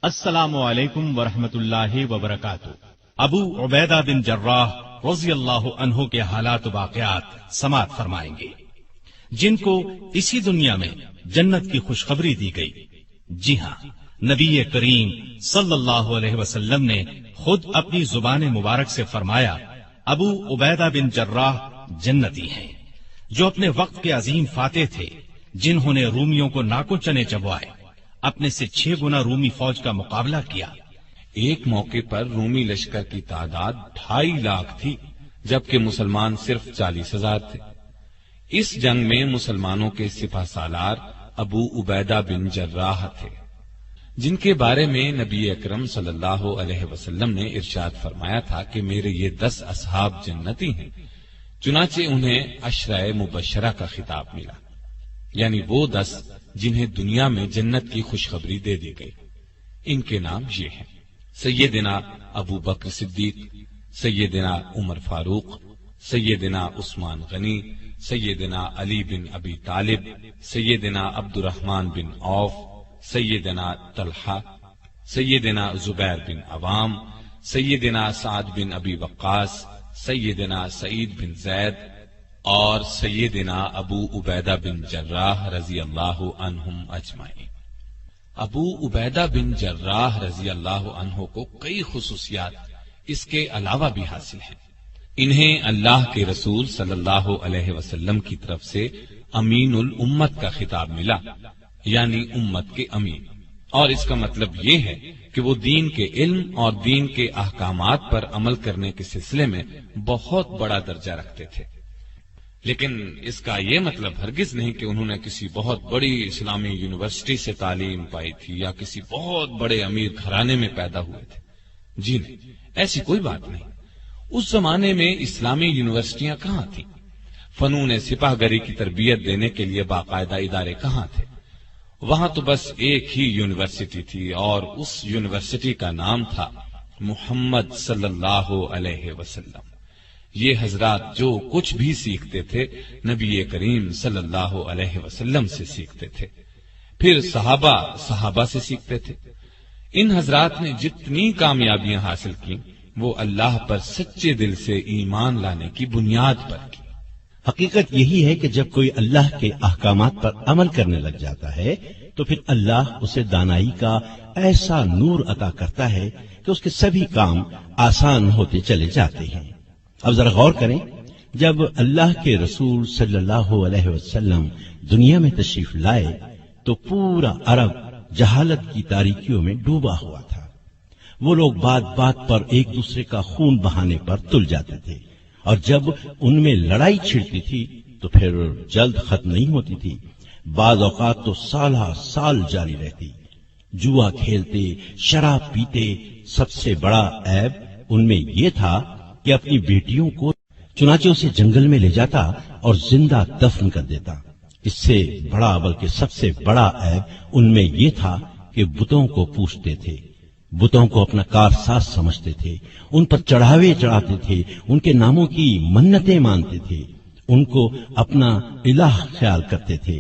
السلام علیکم ورحمۃ اللہ وبرکاتہ۔ ابو عبیدہ بن جراح رضی اللہ عنہ کے حالات و واقعات سماعت فرمائیں گے، جن کو اسی دنیا میں جنت کی خوشخبری دی گئی۔ جی ہاں، نبی کریم صلی اللہ علیہ وسلم نے خود اپنی زبان مبارک سے فرمایا، ابو عبیدہ بن جراح جنتی ہیں، جو اپنے وقت کے عظیم فاتح تھے، جنہوں نے رومیوں کو ناکو چنے چبوائے، اپنے سے 6 گنا رومی فوج کا مقابلہ کیا۔ ایک موقع پر رومی لشکر کی تعداد 2.5 لاکھ تھی، جبکہ مسلمان صرف 40,000 تھے۔ اس جنگ میں مسلمانوں کے سپہ سالار ابو عبیدہ بن جراح تھے، جن کے بارے میں نبی اکرم صلی اللہ علیہ وسلم نے ارشاد فرمایا تھا کہ میرے یہ 10 اصحاب جنتی ہیں۔ چنانچہ انہیں عشرہ مبشرہ کا خطاب ملا، یعنی وہ 10 جنہیں دنیا میں جنت کی خوشخبری دے دی گئی۔ ان کے نام یہ ہیں: سیدنا ابو بکر صدیق، سیدنا عمر فاروق، سیدنا عثمان غنی، سیدنا علی بن ابی طالب، سیدنا عبد الرحمن بن عوف، سیدنا طلحہ، سیدنا زبیر بن عوام، سیدنا سعد بن ابی وقاص، سیدنا سعید بن زید اور سیدنا ابو عبیدہ بن جراح رضی اللہ عنہم اجمعین۔ ابو عبیدہ بن جراح رضی اللہ عنہ کو کئی خصوصیات اس کے علاوہ بھی حاصل ہیں۔ انہیں اللہ کے رسول صلی اللہ علیہ وسلم کی طرف سے امین الامت کا خطاب ملا، یعنی امت کے امین، اور اس کا مطلب یہ ہے کہ وہ دین کے علم اور دین کے احکامات پر عمل کرنے کے سلسلے میں بہت بڑا درجہ رکھتے تھے۔ لیکن اس کا یہ مطلب ہرگز نہیں کہ انہوں نے کسی بہت بڑی اسلامی یونیورسٹی سے تعلیم پائی تھی یا کسی بہت بڑے امیر گھرانے میں پیدا ہوئے تھے۔ جی نہیں، ایسی کوئی بات نہیں۔ اس زمانے میں اسلامی یونیورسٹیاں کہاں تھیں؟ فنون سپاہ گری کی تربیت دینے کے لیے باقاعدہ ادارے کہاں تھے؟ وہاں تو بس ایک ہی یونیورسٹی تھی، اور اس یونیورسٹی کا نام تھا محمد صلی اللہ علیہ وسلم۔ یہ حضرات جو کچھ بھی سیکھتے تھے نبی کریم صلی اللہ علیہ وسلم سے سیکھتے تھے، پھر صحابہ سے سیکھتے تھے۔ ان حضرات نے جتنی کامیابیاں حاصل کی وہ اللہ پر سچے دل سے ایمان لانے کی بنیاد پر کی۔ حقیقت یہی ہے کہ جب کوئی اللہ کے احکامات پر عمل کرنے لگ جاتا ہے تو پھر اللہ اسے دانائی کا ایسا نور عطا کرتا ہے کہ اس کے سبھی کام آسان ہوتے چلے جاتے ہیں۔ اب ذرا غور کریں، جب اللہ کے رسول صلی اللہ علیہ وسلم دنیا میں تشریف لائے تو پورا عرب جہالت کی تاریکیوں میں ڈوبا ہوا تھا۔ وہ لوگ بات بات پر ایک دوسرے کا خون بہانے پر تل جاتے تھے، اور جب ان میں لڑائی چھڑتی تھی تو پھر جلد ختم نہیں ہوتی تھی، بعض اوقات تو سالہ سال جاری رہتی۔ جوا کھیلتے، شراب پیتے، سب سے بڑا عیب ان میں یہ تھا کہ اپنی بیٹیوں کو چنانچہ اسے جنگل میں لے جاتا اور زندہ دفن کر دیتا۔ اس سے بڑا بلکہ سب سے بڑا عیب ان میں یہ تھا کہ بتوں کو پوجتے تھے، بتوں کو اپنا کارساز سمجھتے تھے، ان پر چڑھاوے چڑھاتے تھے، ان کے ناموں کی منتیں مانتے تھے، ان کو اپنا الہ خیال کرتے تھے۔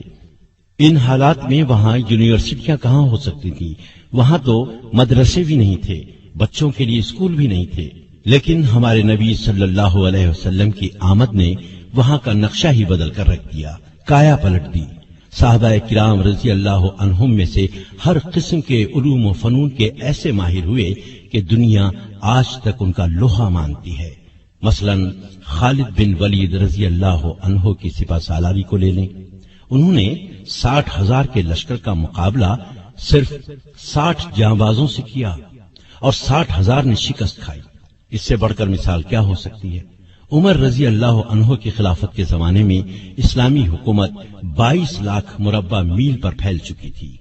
ان حالات میں وہاں یونیورسٹیاں کہاں ہو سکتی تھی؟ وہاں تو مدرسے بھی نہیں تھے، بچوں کے لیے اسکول بھی نہیں تھے۔ لیکن ہمارے نبی صلی اللہ علیہ وسلم کی آمد نے وہاں کا نقشہ ہی بدل کر رکھ دیا، کایا پلٹ دی۔ صحابہ کرام رضی اللہ عنہم میں سے ہر قسم کے علوم و فنون کے ایسے ماہر ہوئے کہ دنیا آج تک ان کا لوہا مانتی ہے۔ مثلا خالد بن ولید رضی اللہ عنہ کی سپہ سالاری کو لے لیں، انہوں نے 60,000 کے لشکر کا مقابلہ صرف 60 جانبازوں سے کیا اور 60,000 نے شکست کھائی۔ اس سے بڑھ کر مثال کیا ہو سکتی ہے؟ عمر رضی اللہ عنہ کی خلافت کے زمانے میں اسلامی حکومت 22 لاکھ مربع میل پر پھیل چکی تھی،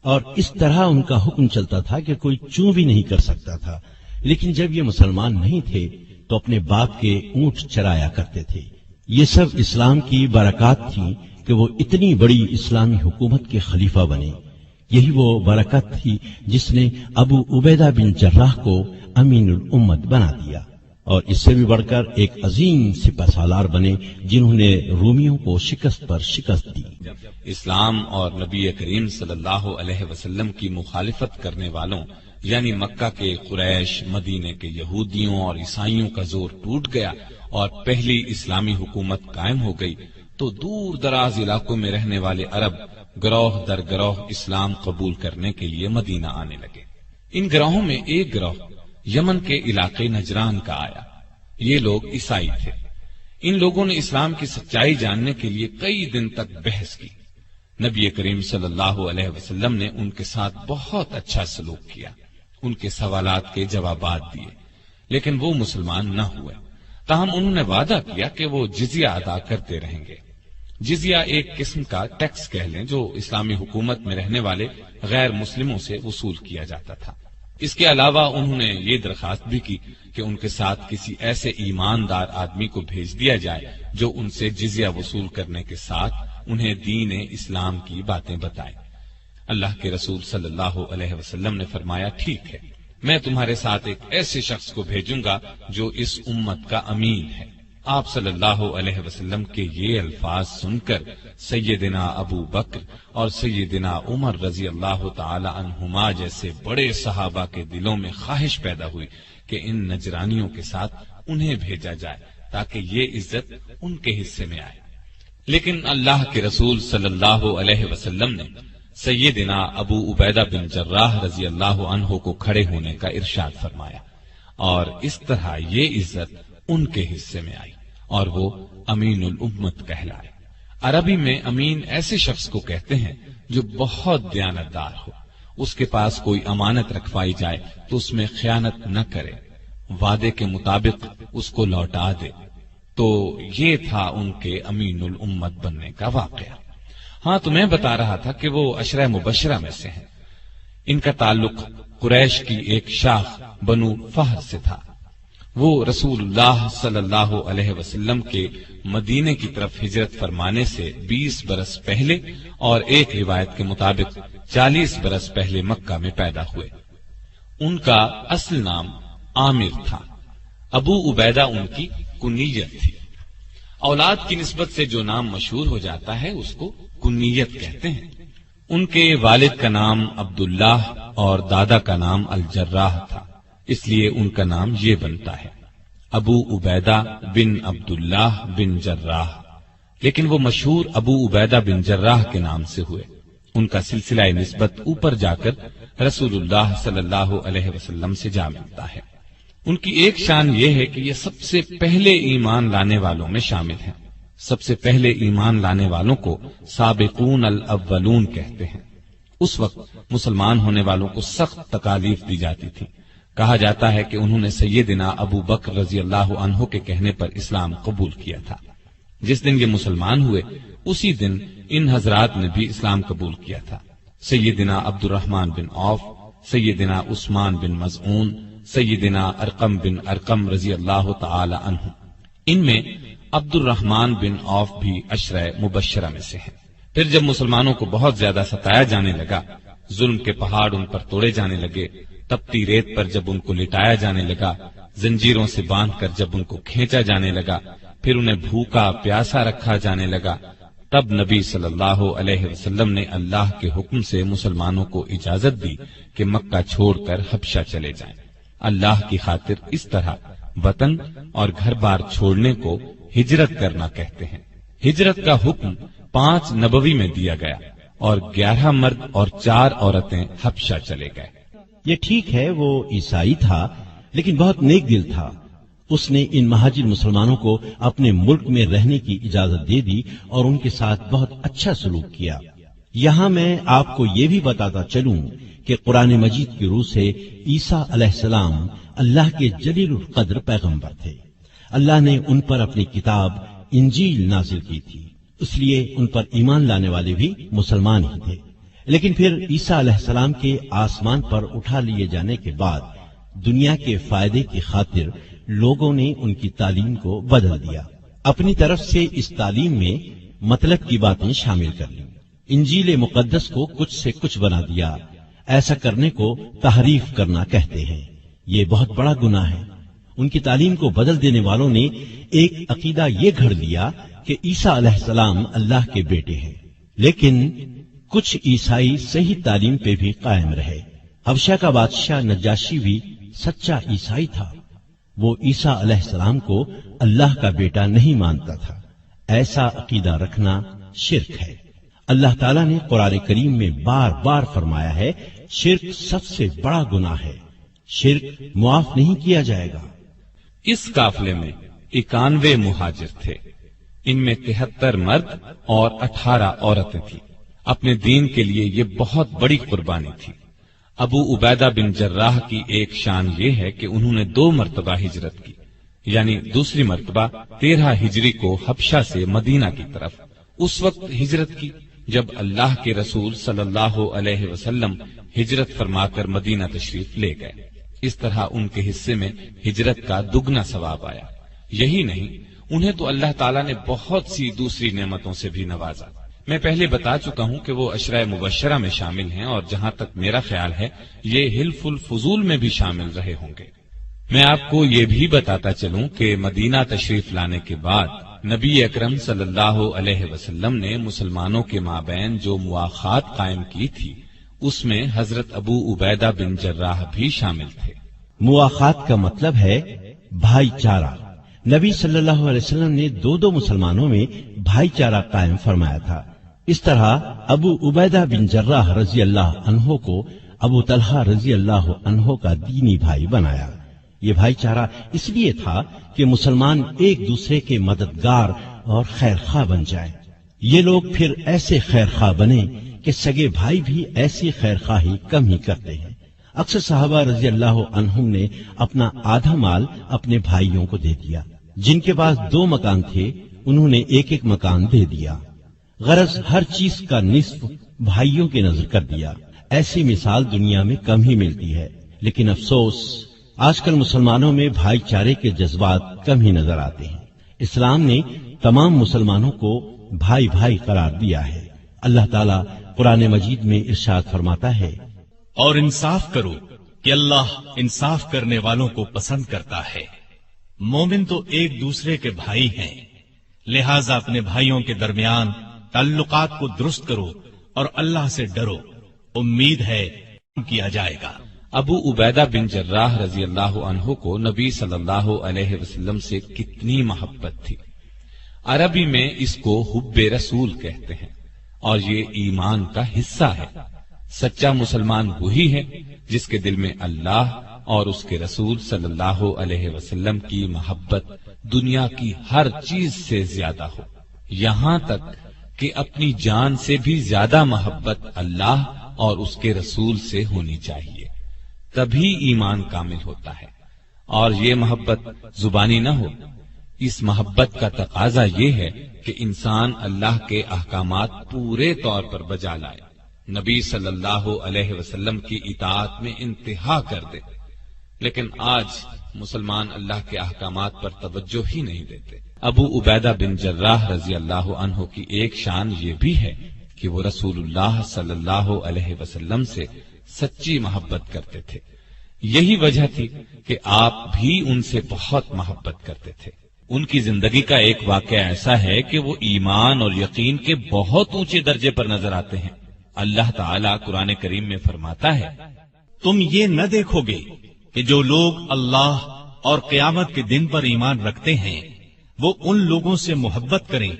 اور اس طرح ان کا حکم چلتا تھا کہ کوئی چوں بھی نہیں کر سکتا تھا۔ لیکن جب یہ مسلمان نہیں تھے تو اپنے باپ کے اونٹ چرایا کرتے تھے۔ یہ سب اسلام کی برکات تھیں کہ وہ اتنی بڑی اسلامی حکومت کے خلیفہ بنے۔ یہی وہ برکت تھی جس نے ابو عبیدہ بن جراح کو امین الامت بنا دیا۔ اور اس سے بھی بڑھ کر ایک عظیم سپہ سالار بنے جنہوں نے رومیوں کو شکست پر شکست دی۔ اسلام اور نبی کریم صلی اللہ علیہ وسلم کی مخالفت کرنے والوں یعنی مکہ کے قریش، مدینے کے یہودیوں اور عیسائیوں کا زور ٹوٹ گیا اور پہلی اسلامی حکومت قائم ہو گئی تو دور دراز علاقوں میں رہنے والے عرب گروہ در گروہ اسلام قبول کرنے کے لیے مدینہ آنے لگے۔ ان گروہوں میں ایک گروہ یمن کے علاقے نجران کا آیا۔ یہ لوگ عیسائی تھے۔ ان لوگوں نے اسلام کی سچائی جاننے کے لیے کئی دن تک بحث کی۔ نبی کریم صلی اللہ علیہ وسلم نے ان کے ساتھ بہت اچھا سلوک کیا، ان کے سوالات کے جوابات دیے، لیکن وہ مسلمان نہ ہوئے۔ تاہم انہوں نے وعدہ کیا کہ وہ جزیہ ادا کرتے رہیں گے۔ جزیہ ایک قسم کا ٹیکس کہہ لیں جو اسلامی حکومت میں رہنے والے غیر مسلموں سے وصول کیا جاتا تھا۔ اس کے علاوہ انہوں نے یہ درخواست بھی کی کہ ان کے ساتھ کسی ایسے ایماندار آدمی کو بھیج دیا جائے جو ان سے جزیہ وصول کرنے کے ساتھ انہیں دین اسلام کی باتیں بتائے۔ اللہ کے رسول صلی اللہ علیہ وسلم نے فرمایا، ٹھیک ہے، میں تمہارے ساتھ ایک ایسے شخص کو بھیجوں گا جو اس امت کا امین ہے۔ آپ صلی اللہ علیہ وسلم کے یہ الفاظ سن کر سیدنا ابو بکر اور سیدنا عمر رضی اللہ تعالی عنہما جیسے بڑے صحابہ کے دلوں میں خواہش پیدا ہوئی کہ ان نجرانیوں کے ساتھ انہیں بھیجا جائے تاکہ یہ عزت ان کے حصے میں آئے۔ لیکن اللہ کے رسول صلی اللہ علیہ وسلم نے سیدنا ابو عبیدہ بن جراح رضی اللہ عنہ کو کھڑے ہونے کا ارشاد فرمایا اور اس طرح یہ عزت ان کے حصے میں آئی اور وہ امین الامت کہلائے۔ عربی میں امین ایسے شخص کو کہتے ہیں جو بہت دیانتدار ہو، اس کے پاس کوئی امانت رکھوائی جائے تو اس میں خیانت نہ کرے، وعدے کے مطابق اس کو لوٹا دے۔ تو یہ تھا ان کے امین الامت بننے کا واقعہ۔ ہاں، تو میں بتا رہا تھا کہ وہ عشرہ مبشرہ میں سے ہیں۔ ان کا تعلق قریش کی ایک شاخ بنو فہر سے تھا۔ وہ رسول اللہ صلی اللہ علیہ وسلم کے مدینے کی طرف ہجرت فرمانے سے 20 برس پہلے اور ایک روایت کے مطابق 40 برس پہلے مکہ میں پیدا ہوئے۔ ان کا اصل نام عامر تھا۔ ابو عبیدہ ان کی کنیت تھی۔ اولاد کی نسبت سے جو نام مشہور ہو جاتا ہے اس کو کنیت کہتے ہیں۔ ان کے والد کا نام عبداللہ اور دادا کا نام الجراح تھا، اس لیے ان کا نام یہ بنتا ہے ابو عبیدہ بن عبداللہ بن جراح، لیکن وہ مشہور ابو عبیدہ بن جراح کے نام سے ہوئے۔ ان کا سلسلہ نسبت اوپر جا کر رسول اللہ صلی اللہ علیہ وسلم سے جا ملتا ہے۔ ان کی ایک شان یہ ہے کہ یہ سب سے پہلے ایمان لانے والوں میں شامل ہیں۔ سب سے پہلے ایمان لانے والوں کو سابقون الاولون کہتے ہیں۔ اس وقت مسلمان ہونے والوں کو سخت تکالیف دی جاتی تھی۔ کہا جاتا ہے کہ انہوں نے سیدنا ابو بکر رضی اللہ عنہ کے کہنے پر اسلام قبول کیا تھا۔ جس دن یہ مسلمان ہوئے اسی دن ان حضرات نے بھی اسلام قبول کیا تھا۔ سیدنا عبد الرحمن بن عوف، سیدنا عثمان بن مظعون، سیدنا ارقم بن ارقم رضی اللہ تعالی عنہ۔ ان میں عبد الرحمن بن عوف بھی عشرہ مبشرہ میں سے ہیں۔ پھر جب مسلمانوں کو بہت زیادہ ستایا جانے لگا، ظلم کے پہاڑ ان پر توڑے جانے لگے، تپتی ریت پر جب ان کو لٹایا جانے لگا، زنجیروں سے باندھ کر جب ان کو کھینچا جانے لگا، پھر انہیں بھوکا پیاسا رکھا جانے لگا، تب نبی صلی اللہ علیہ وسلم نے اللہ کے حکم سے مسلمانوں کو اجازت دی کہ مکہ چھوڑ کر حبشہ چلے جائیں۔ اللہ کی خاطر اس طرح وطن اور گھر بار چھوڑنے کو ہجرت کرنا کہتے ہیں۔ ہجرت کا حکم 5 نبوی میں دیا گیا اور 11 مرد اور 4 عورتیں حبشہ چلے گئے۔ یہ ٹھیک ہے، وہ عیسائی تھا لیکن بہت نیک دل تھا۔ اس نے ان مہاجر مسلمانوں کو اپنے ملک میں رہنے کی اجازت دے دی اور ان کے ساتھ بہت اچھا سلوک کیا۔ یہاں میں آپ کو یہ بھی بتاتا چلوں کہ قرآن مجید کی روح سے عیسیٰ علیہ السلام اللہ کے جلیل القدر پیغمبر تھے۔ اللہ نے ان پر اپنی کتاب انجیل نازل کی تھی، اس لیے ان پر ایمان لانے والے بھی مسلمان ہی تھے۔ لیکن پھر عیسیٰ علیہ السلام کے آسمان پر اٹھا لیے جانے کے بعد دنیا کے فائدے کی خاطر لوگوں نے ان کی تعلیم کو بدل دیا، اپنی طرف سے اس تعلیم میں مطلب کی باتیں شامل کر لیں، انجیل مقدس کو کچھ سے کچھ بنا دیا۔ ایسا کرنے کو تحریف کرنا کہتے ہیں۔ یہ بہت بڑا گناہ ہے ان کی تعلیم کو بدل دینے والوں نے ایک عقیدہ یہ گھڑ لیا کہ عیسیٰ علیہ السلام اللہ کے بیٹے ہیں، لیکن کچھ عیسائی صحیح تعلیم پہ بھی قائم رہے۔ حبشہ کا بادشاہ نجاشی بھی سچا عیسائی تھا، وہ عیسیٰ علیہ السلام کو اللہ کا بیٹا نہیں مانتا تھا۔ ایسا عقیدہ رکھنا شرک ہے۔ اللہ تعالیٰ نے قرآن کریم میں بار بار فرمایا ہے، شرک سب سے بڑا گناہ ہے، شرک معاف نہیں کیا جائے گا۔ اس قافلے میں 91 مہاجر تھے، ان میں 73 مرد اور 18 عورتیں تھیں۔ اپنے دین کے لیے یہ بہت بڑی قربانی تھی۔ ابو عبیدہ بن جراح کی ایک شان یہ ہے کہ انہوں نے 2 مرتبہ ہجرت کی، یعنی دوسری مرتبہ 13 ہجری کو حبشہ سے مدینہ کی طرف اس وقت ہجرت کی جب اللہ کے رسول صلی اللہ علیہ وسلم ہجرت فرما کر مدینہ تشریف لے گئے۔ اس طرح ان کے حصے میں ہجرت کا دگنا ثواب آیا۔ یہی نہیں، انہیں تو اللہ تعالیٰ نے بہت سی دوسری نعمتوں سے بھی نوازا۔ میں پہلے بتا چکا ہوں کہ وہ عشرہ مبشرہ میں شامل ہیں، اور جہاں تک میرا خیال ہے یہ حلف الفضول میں بھی شامل رہے ہوں گے۔ میں آپ کو یہ بھی بتاتا چلوں کہ مدینہ تشریف لانے کے بعد نبی اکرم صلی اللہ علیہ وسلم نے مسلمانوں کے مابین جو مواخات قائم کی تھی، اس میں حضرت ابو عبیدہ بن جراح بھی شامل تھے۔ مواخات کا مطلب ہے بھائی چارہ۔ نبی صلی اللہ علیہ وسلم نے 2 مسلمانوں میں بھائی چارہ قائم فرمایا تھا۔ اس طرح ابو عبیدہ بن جراح رضی اللہ عنہ کو ابو طلحہ رضی اللہ عنہ کا دینی بھائی بنایا۔ یہ بھائی چارہ اس لیے تھا کہ مسلمان ایک دوسرے کے مددگار اور خیر خواہ بن جائیں۔ یہ لوگ پھر ایسے خیر خواہ بنے کہ سگے بھائی بھی ایسی خیر خواہی کم ہی کرتے ہیں۔ اکثر صحابہ رضی اللہ عنہم نے اپنا آدھا مال اپنے بھائیوں کو دے دیا۔ جن کے پاس 2 مکان تھے انہوں نے ایک مکان دے دیا، غرض ہر چیز کا نصف بھائیوں کے نظر کر دیا۔ ایسی مثال دنیا میں کم ہی ملتی ہے، لیکن افسوس آج کل مسلمانوں میں بھائی چارے کے جذبات کم ہی نظر آتے ہیں۔ اسلام نے تمام مسلمانوں کو بھائی بھائی قرار دیا ہے۔ اللہ تعالیٰ قرآن مجید میں ارشاد فرماتا ہے، اور انصاف کرو کہ اللہ انصاف کرنے والوں کو پسند کرتا ہے۔ مومن تو ایک دوسرے کے بھائی ہیں، لہذا اپنے بھائیوں کے درمیان تعلقات کو درست کرو اور اللہ سے ڈرو، امید ہے کیا جائے گا۔ ابو عبیدہ بن جراح رضی اللہ عنہ کو نبی صلی اللہ علیہ وسلم سے کتنی محبت تھی۔ عربی میں اس کو حب رسول کہتے ہیں، اور یہ ایمان کا حصہ ہے۔ سچا مسلمان وہی ہے جس کے دل میں اللہ اور اس کے رسول صلی اللہ علیہ وسلم کی محبت دنیا کی ہر چیز سے زیادہ ہو، یہاں تک کہ اپنی جان سے بھی زیادہ محبت اللہ اور اس کے رسول سے ہونی چاہیے، تبھی ایمان کامل ہوتا ہے۔ اور یہ محبت زبانی نہ ہو، اس محبت کا تقاضا یہ ہے کہ انسان اللہ کے احکامات پورے طور پر بجا لائے، نبی صلی اللہ علیہ وسلم کی اطاعت میں انتہا کر دے۔ لیکن آج مسلمان اللہ کے احکامات پر توجہ ہی نہیں دیتے۔ ابو عبیدہ بن جراح رضی اللہ عنہ کی ایک شان یہ بھی ہے کہ وہ رسول اللہ صلی اللہ علیہ وسلم سے سچی محبت کرتے تھے۔ یہی وجہ تھی کہ آپ بھی ان سے بہت محبت کرتے تھے۔ ان کی زندگی کا ایک واقعہ ایسا ہے کہ وہ ایمان اور یقین کے بہت اونچے درجے پر نظر آتے ہیں۔ اللہ تعالیٰ قرآن کریم میں فرماتا ہے، تم یہ نہ دیکھو گے کہ جو لوگ اللہ اور قیامت کے دن پر ایمان رکھتے ہیں وہ ان لوگوں سے محبت کریں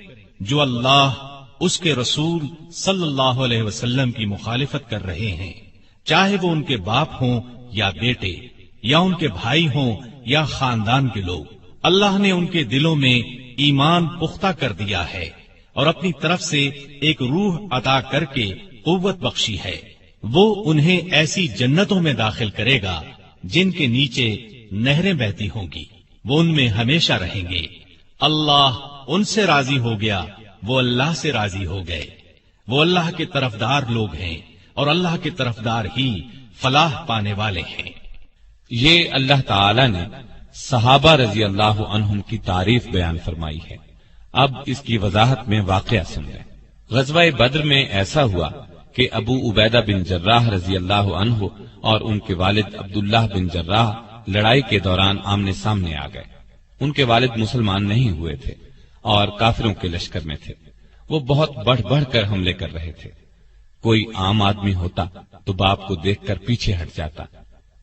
جو اللہ اس کے رسول صلی اللہ علیہ وسلم کی مخالفت کر رہے ہیں، چاہے وہ ان کے باپ ہوں یا بیٹے، یا ان کے بھائی ہوں یا خاندان کے لوگ۔ اللہ نے ان کے دلوں میں ایمان پختہ کر دیا ہے اور اپنی طرف سے ایک روح عطا کر کے قوت بخشی ہے۔ وہ انہیں ایسی جنتوں میں داخل کرے گا جن کے نیچے نہریں بہتی ہوں گی، وہ ان میں ہمیشہ رہیں گے۔ اللہ ان سے راضی ہو گیا، وہ اللہ سے راضی ہو گئے۔ وہ اللہ کے طرفدار لوگ ہیں اور اللہ کے طرفدار ہی فلاح پانے والے ہیں۔ یہ اللہ تعالی نے صحابہ رضی اللہ عنہم کی تعریف بیان فرمائی ہے۔ اب اس کی وضاحت میں واقعہ سن لیں۔ غزوہ بدر میں ایسا ہوا کہ ابو عبیدہ بن جراح رضی اللہ عنہ اور ان کے والد عبداللہ بن جراح لڑائی کے دوران آمنے سامنے آ گئے۔ ان کے والد مسلمان نہیں ہوئے تھے اور کافروں کے لشکر میں تھے۔ وہ بہت بڑھ بڑھ کر حملے کر رہے تھے۔ کوئی عام آدمی ہوتا تو باپ کو دیکھ کر پیچھے ہٹ جاتا،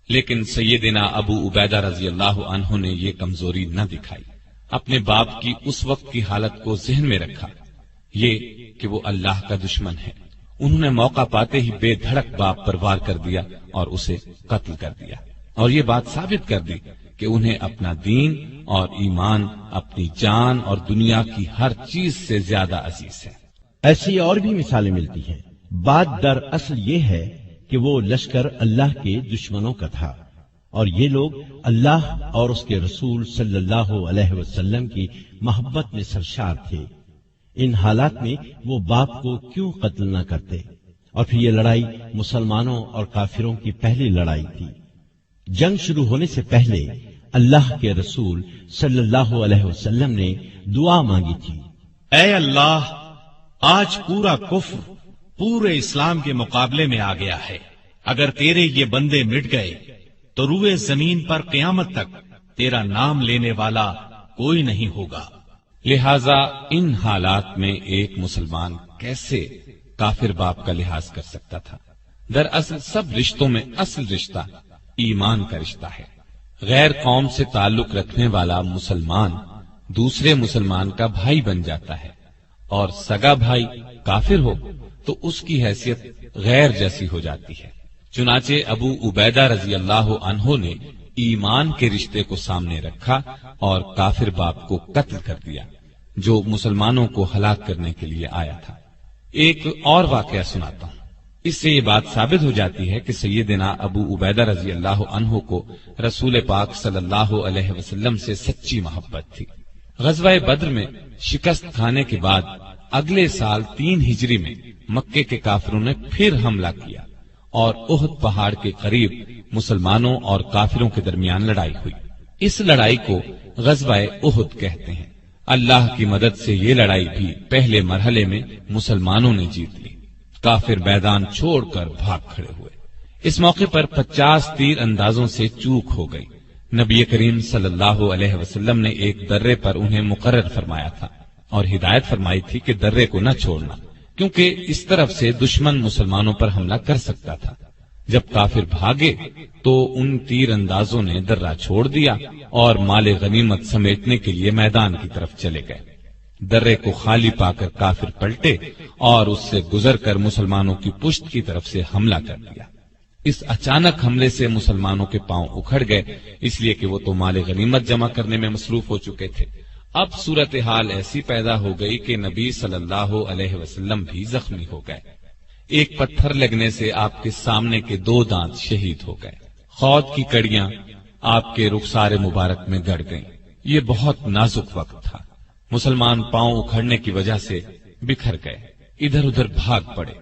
لیکن سیدنا ابو عبیدہ رضی اللہ عنہ نے یہ کمزوری نہ دکھائی۔ اپنے باپ کی اس وقت کی حالت کو ذہن میں رکھا، یہ کہ وہ اللہ کا دشمن ہے۔ انہوں نے موقع پاتے ہی بے دھڑک باپ پر وار کر دیا اور اسے قتل کر دیا، اور یہ بات ثابت کر دی کہ انہیں اپنا دین اور ایمان اپنی جان اور دنیا کی ہر چیز سے زیادہ عزیز ہے۔ ایسی اور بھی مثالیں ملتی ہیں۔ بات در اصل یہ ہے کہ وہ لشکر اللہ کے دشمنوں کا تھا، اور یہ لوگ اللہ اور اس کے رسول صلی اللہ علیہ وسلم کی محبت میں سرشار تھے۔ ان حالات میں وہ باپ کو کیوں قتل نہ کرتے؟ اور پھر یہ لڑائی مسلمانوں اور کافروں کی پہلی لڑائی تھی۔ جنگ شروع ہونے سے پہلے اللہ کے رسول صلی اللہ علیہ وسلم نے دعا مانگی تھی، اے اللہ، آج پورا کفر پورے اسلام کے مقابلے میں آ گیا ہے۔ اگر تیرے یہ بندے مٹ گئے تو روئے زمین پر قیامت تک تیرا نام لینے والا کوئی نہیں ہوگا۔ لہذا ان حالات میں ایک مسلمان کیسے کافر باپ کا لحاظ کر سکتا تھا؟ دراصل سب رشتوں میں اصل رشتہ ایمان کا رشتہ ہے۔ غیر قوم سے تعلق رکھنے والا مسلمان دوسرے مسلمان کا بھائی بن جاتا ہے، اور سگا بھائی کافر ہو تو اس کی حیثیت غیر جیسی ہو جاتی ہے۔ چنانچہ ابو عبیدہ رضی اللہ عنہ نے ایمان کے رشتے کو سامنے رکھا اور کافر باپ کو قتل کر دیا جو مسلمانوں کو ہلاک کرنے کے لیے آیا تھا۔ ایک اور واقعہ سناتا ہوں۔ اس سے یہ بات ثابت ہو جاتی ہے کہ سیدنا ابو عبیدہ رضی اللہ عنہ کو رسول پاک صلی اللہ علیہ وسلم سے سچی محبت تھی۔ غزوہ بدر میں شکست کھانے کے بعد اگلے سال 3 ہجری میں مکے کے کافروں نے پھر حملہ کیا اور احد پہاڑ کے قریب مسلمانوں اور کافروں کے درمیان لڑائی ہوئی۔ اس لڑائی کو غزوہ احد کہتے ہیں۔ اللہ کی مدد سے یہ لڑائی بھی پہلے مرحلے میں مسلمانوں نے جیت لی۔ کافر میدان چھوڑ کر بھاگ کھڑے ہوئے۔ اس موقع پر 50 تیر اندازوں سے چوک ہو گئی۔ نبی کریم صلی اللہ علیہ وسلم نے ایک درے پر انہیں مقرر فرمایا تھا اور ہدایت فرمائی تھی کہ درے کو نہ چھوڑنا، کیونکہ اس طرف سے دشمن مسلمانوں پر حملہ کر سکتا تھا۔ جب کافر بھاگے تو ان تیر اندازوں نے درہ چھوڑ دیا اور مال غنیمت سمیٹنے کے لیے میدان کی طرف چلے گئے۔ درے کو خالی پا کر کافر پلٹے اور اس سے گزر کر مسلمانوں کی پشت کی طرف سے حملہ کر دیا۔ اس اچانک حملے سے مسلمانوں کے پاؤں اکھڑ گئے، اس لیے کہ وہ تو مال غنیمت جمع کرنے میں مصروف ہو چکے تھے۔ اب صورتحال ایسی پیدا ہو گئی کہ نبی صلی اللہ علیہ وسلم بھی زخمی ہو گئے۔ ایک پتھر لگنے سے آپ کے سامنے کے 2 دانت شہید ہو گئے۔ خود کی کڑیاں آپ کے رخسار مبارک میں گڑ گئیں۔ یہ بہت نازک وقت تھا۔ مسلمان پاؤں اکھڑنے کی وجہ سے بکھر گئے، ادھر ادھر بھاگ پڑے۔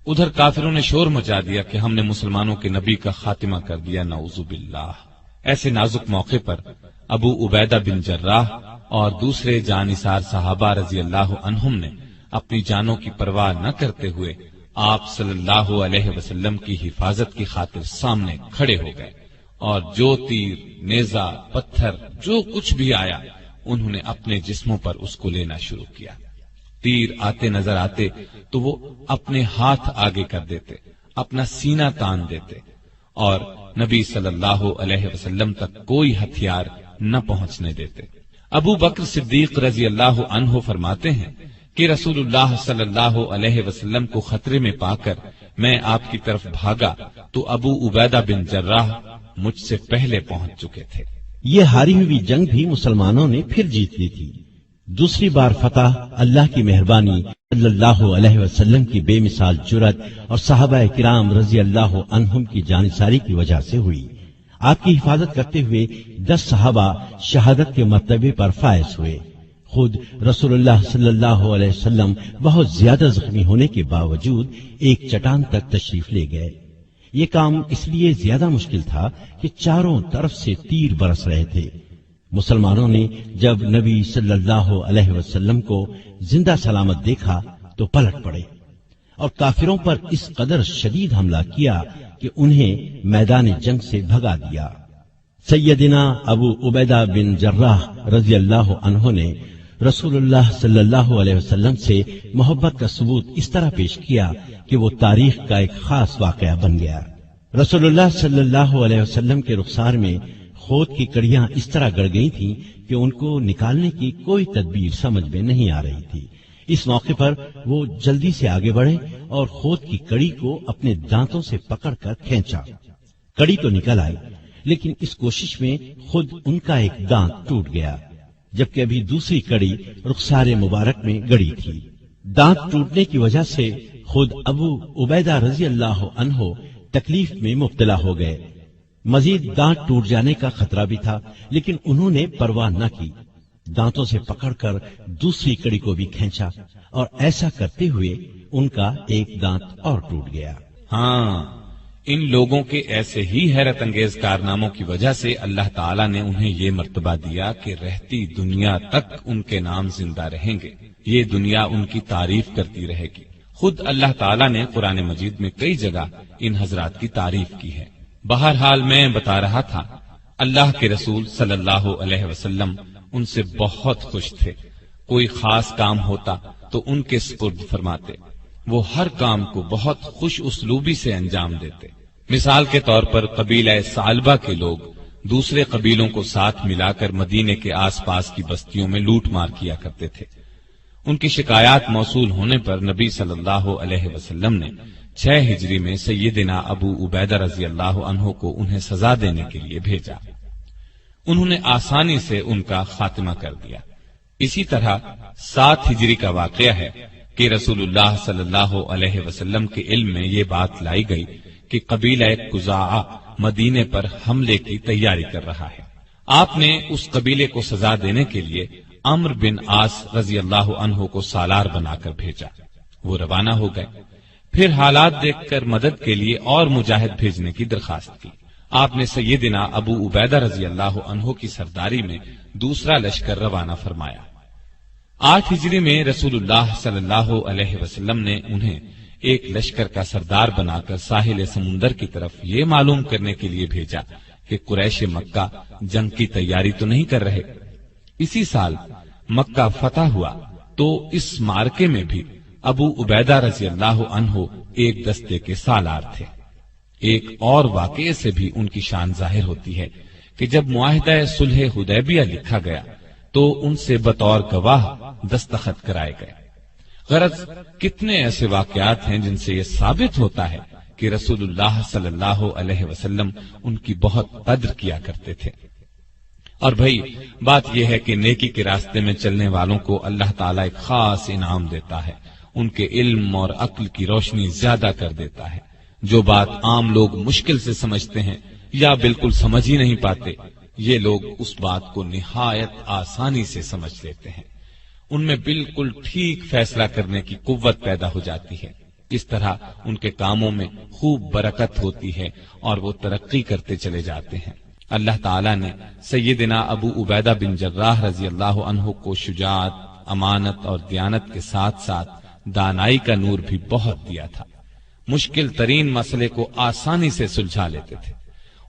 ادھر کافروں نے شور مچا دیا کہ ہم نے مسلمانوں کے نبی کا خاتمہ کر دیا، نعوذ باللہ۔ ایسے نازک موقع پر ابو عبیدہ بن جراح اور دوسرے جانثار صحابہ رضی اللہ عنہم نے اپنی جانوں کی پرواہ نہ کرتے ہوئے آپ صلی اللہ علیہ وسلم کی حفاظت کی خاطر سامنے کھڑے ہو گئے، اور جو تیر، نیزہ، پتھر، جو کچھ بھی آیا انہوں نے اپنے جسموں پر اس کو لینا شروع کیا۔ تیر آتے نظر آتے تو وہ اپنے ہاتھ آگے کر دیتے، اپنا سینہ تان دیتے، اور نبی صلی اللہ علیہ وسلم تک کوئی ہتھیار نہ پہنچنے دیتے۔ ابو بکر صدیق رضی اللہ عنہ فرماتے ہیں کہ رسول اللہ صلی اللہ علیہ وسلم کو خطرے میں پا کر میں آپ کی طرف بھاگا تو ابو عبیدہ بن جراح مجھ سے پہلے پہنچ چکے تھے۔ یہ ہاری ہوئی جنگ بھی مسلمانوں نے پھر جیت لی تھی۔ دوسری بار فتح اللہ کی مہربانی، صلی اللہ علیہ وسلم کی بے مثال جرأت اور صحابہ کرام رضی اللہ عنہم کی جانثاری کی وجہ سے ہوئی۔ آپ کی حفاظت کرتے ہوئے 10 صحابہ شہادت کے مرتبے پر فائز ہوئے۔ خود رسول اللہ صلی اللہ علیہ وسلم بہت زیادہ زخمی ہونے کے باوجود ایک چٹان تک تشریف لے گئے۔ یہ کام اس لیے زیادہ مشکل تھا کہ چاروں طرف سے تیر برس رہے تھے۔ مسلمانوں نے جب نبی صلی اللہ علیہ وسلم کو زندہ سلامت دیکھا تو پلٹ پڑے اور کافروں پر اس قدر شدید حملہ کیا کہ انہیں میدان جنگ سے بھگا دیا۔ سیدنا ابو عبیدہ بن جراح رضی اللہ عنہ نے رسول اللہ صلی اللہ علیہ وسلم سے محبت کا ثبوت اس طرح پیش کیا کہ وہ تاریخ کا ایک خاص واقعہ بن گیا۔ رسول اللہ صلی اللہ علیہ وسلم کے رخسار میں خود کی کڑیاں اس طرح گڑ گئی تھیں کہ ان کو نکالنے کی کوئی تدبیر سمجھ میں نہیں آ رہی تھی۔ اس موقع پر وہ جلدی سے آگے بڑھے اور خود کی کڑی کو اپنے دانتوں سے پکڑ کر کھینچا۔ کڑی تو نکل آئی، لیکن اس کوشش میں خود ان کا ایک دانت ٹوٹ گیا، جبکہ ابھی دوسری کڑی رخسار مبارک میں گڑی تھی۔ دانت ٹوٹنے کی وجہ سے خود ابو عبیدہ رضی اللہ عنہ تکلیف میں مبتلا ہو گئے۔ مزید دانت ٹوٹ جانے کا خطرہ بھی تھا، لیکن انہوں نے پرواہ نہ کی، دانتوں سے پکڑ کر دوسری کڑی کو بھی کھینچا، اور ایسا کرتے ہوئے ان کا ایک دانت اور ٹوٹ گیا۔ ہاں، ان لوگوں کے ایسے ہی حیرت انگیز کارناموں کی وجہ سے اللہ تعالیٰ نے انہیں یہ مرتبہ دیا کہ رہتی دنیا تک ان کے نام زندہ رہیں گے، یہ دنیا ان کی تعریف کرتی رہے گی۔ خود اللہ تعالیٰ نے قرآن مجید میں کئی جگہ ان حضرات کی تعریف کی ہے۔ بہرحال میں بتا رہا تھا، اللہ کے رسول صلی اللہ علیہ وسلم ان سے بہت خوش تھے۔ کوئی خاص کام ہوتا تو ان کے سپرد فرماتے، وہ ہر کام کو بہت خوش اسلوبی سے انجام دیتے۔ مثال کے طور پر قبیلہ ثعلبہ کے لوگ دوسرے قبیلوں کو ساتھ ملا کر مدینے کے آس پاس کی بستیوں میں لوٹ مار کیا کرتے تھے۔ ان کی شکایات موصول ہونے پر نبی صلی اللہ علیہ وسلم نے 6 ہجری میں سیدنا ابو عبیدہ رضی اللہ عنہ کو انہیں سزا دینے کے لیے بھیجا۔ انہوں نے آسانی سے ان کا خاتمہ کر دیا۔ اسی طرح 7 ہجری کا واقعہ ہے کہ رسول اللہ صلی اللہ علیہ وسلم کے علم میں یہ بات لائی گئی کہ قبیلہ قزاعہ مدینے پر حملے کی تیاری کر رہا ہے۔ آپ نے اس قبیلے کو سزا دینے کے لیے عمر بن عاص رضی اللہ عنہ کو سالار بنا کر بھیجا۔ وہ روانہ ہو گئے، پھر حالات دیکھ کر مدد کے لیے اور مجاہد بھیجنے کی درخواست کی۔ آپ نے سیدنا ابو عبیدہ رضی اللہ عنہ کی سرداری میں دوسرا لشکر روانہ فرمایا۔ 8 ہجری میں رسول اللہ صلی اللہ علیہ وسلم نے انہیں ایک لشکر کا سردار بنا کر ساحل سمندر کی طرف یہ معلوم کرنے کے لیے بھیجا کہ قریش مکہ جنگ کی تیاری تو نہیں کر رہے۔ اسی سال مکہ فتح ہوا تو اس معرکے میں بھی ابو عبیدہ رضی اللہ عنہ ایک دستے کے سالار تھے۔ ایک اور واقعے سے بھی ان کی شان ظاہر ہوتی ہے کہ جب معاہدہ صلح حدیبیہ لکھا گیا تو ان سے بطور گواہ دستخط کرائے گئے۔ غرض کتنے ایسے واقعات ہیں جن سے یہ ثابت ہوتا ہے کہ رسول اللہ صلی اللہ علیہ وسلم ان کی بہت قدر کیا کرتے تھے۔ اور بھائی بات یہ ہے کہ نیکی کے راستے میں چلنے والوں کو اللہ تعالیٰ ایک خاص انعام دیتا ہے، ان کے علم اور عقل کی روشنی زیادہ کر دیتا ہے۔ جو بات عام لوگ مشکل سے سمجھتے ہیں یا بالکل سمجھ ہی نہیں پاتے، یہ لوگ اس بات کو نہایت آسانی سے سمجھ لیتے ہیں۔ ان میں بالکل ٹھیک فیصلہ کرنے کی قوت پیدا ہو جاتی ہے۔ اس طرح ان کے کاموں میں خوب برکت ہوتی ہے اور وہ ترقی کرتے چلے جاتے ہیں۔ اللہ تعالیٰ نے سیدنا ابو عبیدہ بن جراح رضی اللہ عنہ کو شجاعت، امانت اور دیانت کے ساتھ ساتھ دانائی کا نور بھی بہت دیا تھا۔ مشکل ترین مسئلے کو آسانی سے سلجھا لیتے تھے۔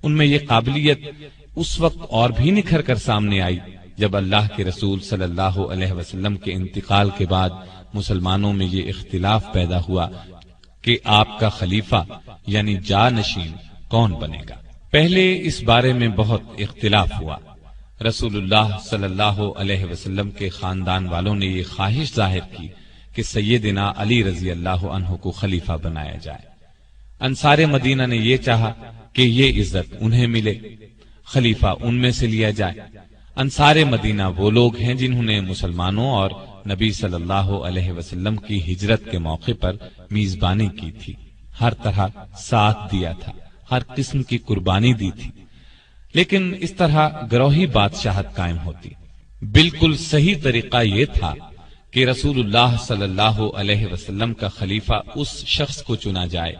ان میں یہ قابلیت اس وقت اور بھی نکھر کر سامنے آئی جب اللہ کے رسول صلی اللہ علیہ وسلم کے انتقال کے بعد مسلمانوں میں یہ اختلاف پیدا ہوا کہ آپ کا خلیفہ یعنی جانشین کون بنے گا۔ پہلے اس بارے میں بہت اختلاف ہوا۔ رسول اللہ صلی اللہ علیہ وسلم کے خاندان والوں نے یہ خواہش ظاہر کی کہ سیدنا علی رضی اللہ عنہ کو خلیفہ بنایا جائے۔ انصار مدینہ نے یہ چاہا کہ یہ عزت انہیں ملے، خلیفہ ان میں سے لیا جائے۔ انصار مدینہ وہ لوگ ہیں جنہوں نے مسلمانوں اور نبی صلی اللہ علیہ وسلم کی ہجرت کے موقع پر میزبانی کی تھی، ہر طرح ساتھ دیا تھا، ہر قسم کی قربانی دی تھی۔ لیکن اس طرح گروہی بادشاہت قائم ہوتی۔ بالکل صحیح طریقہ یہ تھا کہ رسول اللہ صلی اللہ علیہ وسلم کا خلیفہ اس شخص کو چنا جائے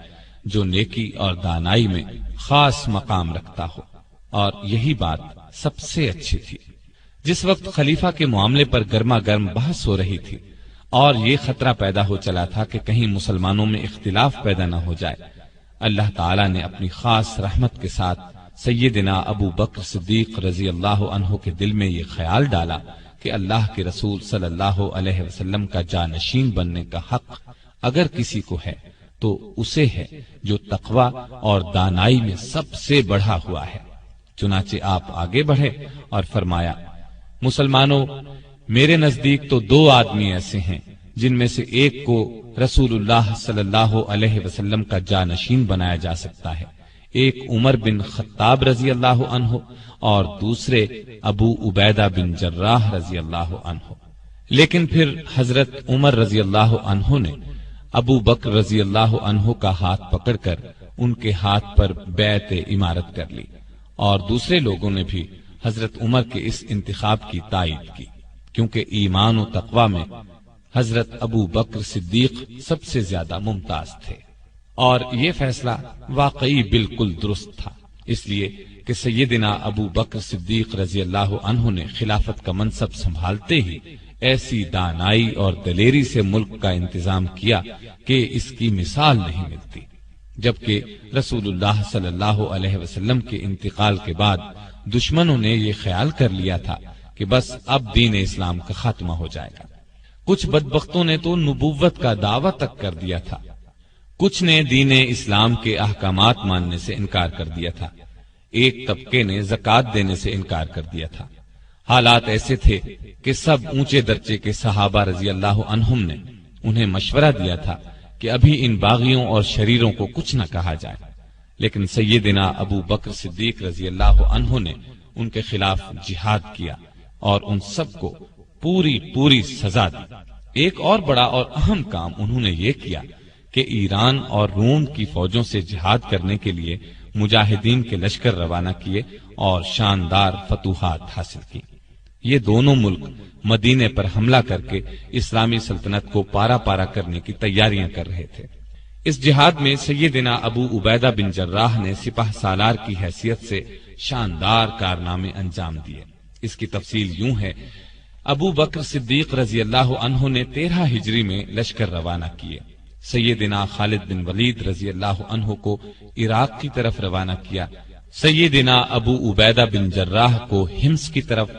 جو نیکی اور دانائی میں خاص مقام رکھتا ہو، اور یہی بات سب سے اچھی تھی۔ جس وقت خلیفہ کے معاملے پر گرما گرم بحث ہو رہی تھی اور یہ خطرہ پیدا ہو چلا تھا کہ کہیں مسلمانوں میں اختلاف پیدا نہ ہو جائے، اللہ تعالیٰ نے اپنی خاص رحمت کے ساتھ سیدنا ابو بکر صدیق رضی اللہ عنہ کے دل میں یہ خیال ڈالا کہ اللہ کے رسول صلی اللہ علیہ وسلم کا جانشین بننے کا حق اگر کسی کو ہے تو اسے ہے جو تقوی اور دانائی میں سب سے بڑھا ہوا ہے۔ چنانچہ آپ آگے بڑھے اور فرمایا، مسلمانوں، میرے نزدیک تو دو آدمی ایسے ہیں جن میں سے ایک کو رسول اللہ صلی اللہ علیہ وسلم کا جانشین بنایا جا سکتا ہے، ایک عمر بن خطاب رضی اللہ عنہ اور دوسرے ابو عبیدہ بن جراح رضی اللہ عنہ۔ لیکن پھر حضرت عمر رضی اللہ عنہ نے ابو بکر رضی اللہ عنہ کا ہاتھ پکڑ کر ان کے ہاتھ پر بیعت امارت کر لی، اور دوسرے لوگوں نے بھی حضرت عمر کے اس انتخاب کی تائید کی، کیونکہ ایمان و تقوی میں حضرت ابو بکر صدیق سب سے زیادہ ممتاز تھے، اور یہ فیصلہ واقعی بالکل درست تھا، اس لیے کہ سیدنا ابو بکر صدیق رضی اللہ عنہ نے خلافت کا منصب سنبھالتے ہی ایسی دانائی اور دلیری سے ملک کا انتظام کیا کہ اس کی مثال نہیں ملتی، جبکہ رسول اللہ صلی اللہ علیہ وسلم کے انتقال کے بعد دشمنوں نے یہ خیال کر لیا تھا کہ بس اب دین اسلام کا خاتمہ ہو جائے گا۔ کچھ بدبختوں نے تو نبوت کا دعویٰ تک کر دیا تھا، کچھ نے دین اسلام کے احکامات ماننے سے انکار کر دیا تھا، ایک طبقے نے زکوٰۃ دینے سے انکار کر دیا تھا۔ حالات ایسے تھے کہ سب اونچے درجے کے صحابہ رضی اللہ عنہم نے انہیں مشورہ دیا تھا کہ ابھی ان باغیوں اور شریروں کو کچھ نہ کہا جائے، لیکن سیدنا ابو بکر صدیق رضی اللہ عنہ نے ان کے خلاف جہاد کیا اور ان سب کو پوری سزا دی۔ ایک اور بڑا اور اہم کام انہوں نے یہ کیا کہ ایران اور روم کی فوجوں سے جہاد کرنے کے لیے مجاہدین کے لشکر روانہ کیے اور شاندار فتوحات حاصل کی۔ یہ دونوں ملک مدینے پر حملہ کر کے اسلامی سلطنت کو پارا پارا کرنے کی تیاریاں کر رہے تھے۔ اس جہاد میں سیدنا ابو عبیدہ بن جراح نے سپاہ سالار کی حیثیت سے شاندار کارنامے انجام دیے۔ اس کی تفصیل یوں ہے، ابو بکر صدیق رضی اللہ عنہ نے 13 ہجری میں لشکر روانہ کیے، سیدنا خالد بن ولید رضی اللہ عنہ کو عراق کی طرف روانہ کیا، سیدنا ابو عبیدہ بن جراح کو حمص کی طرف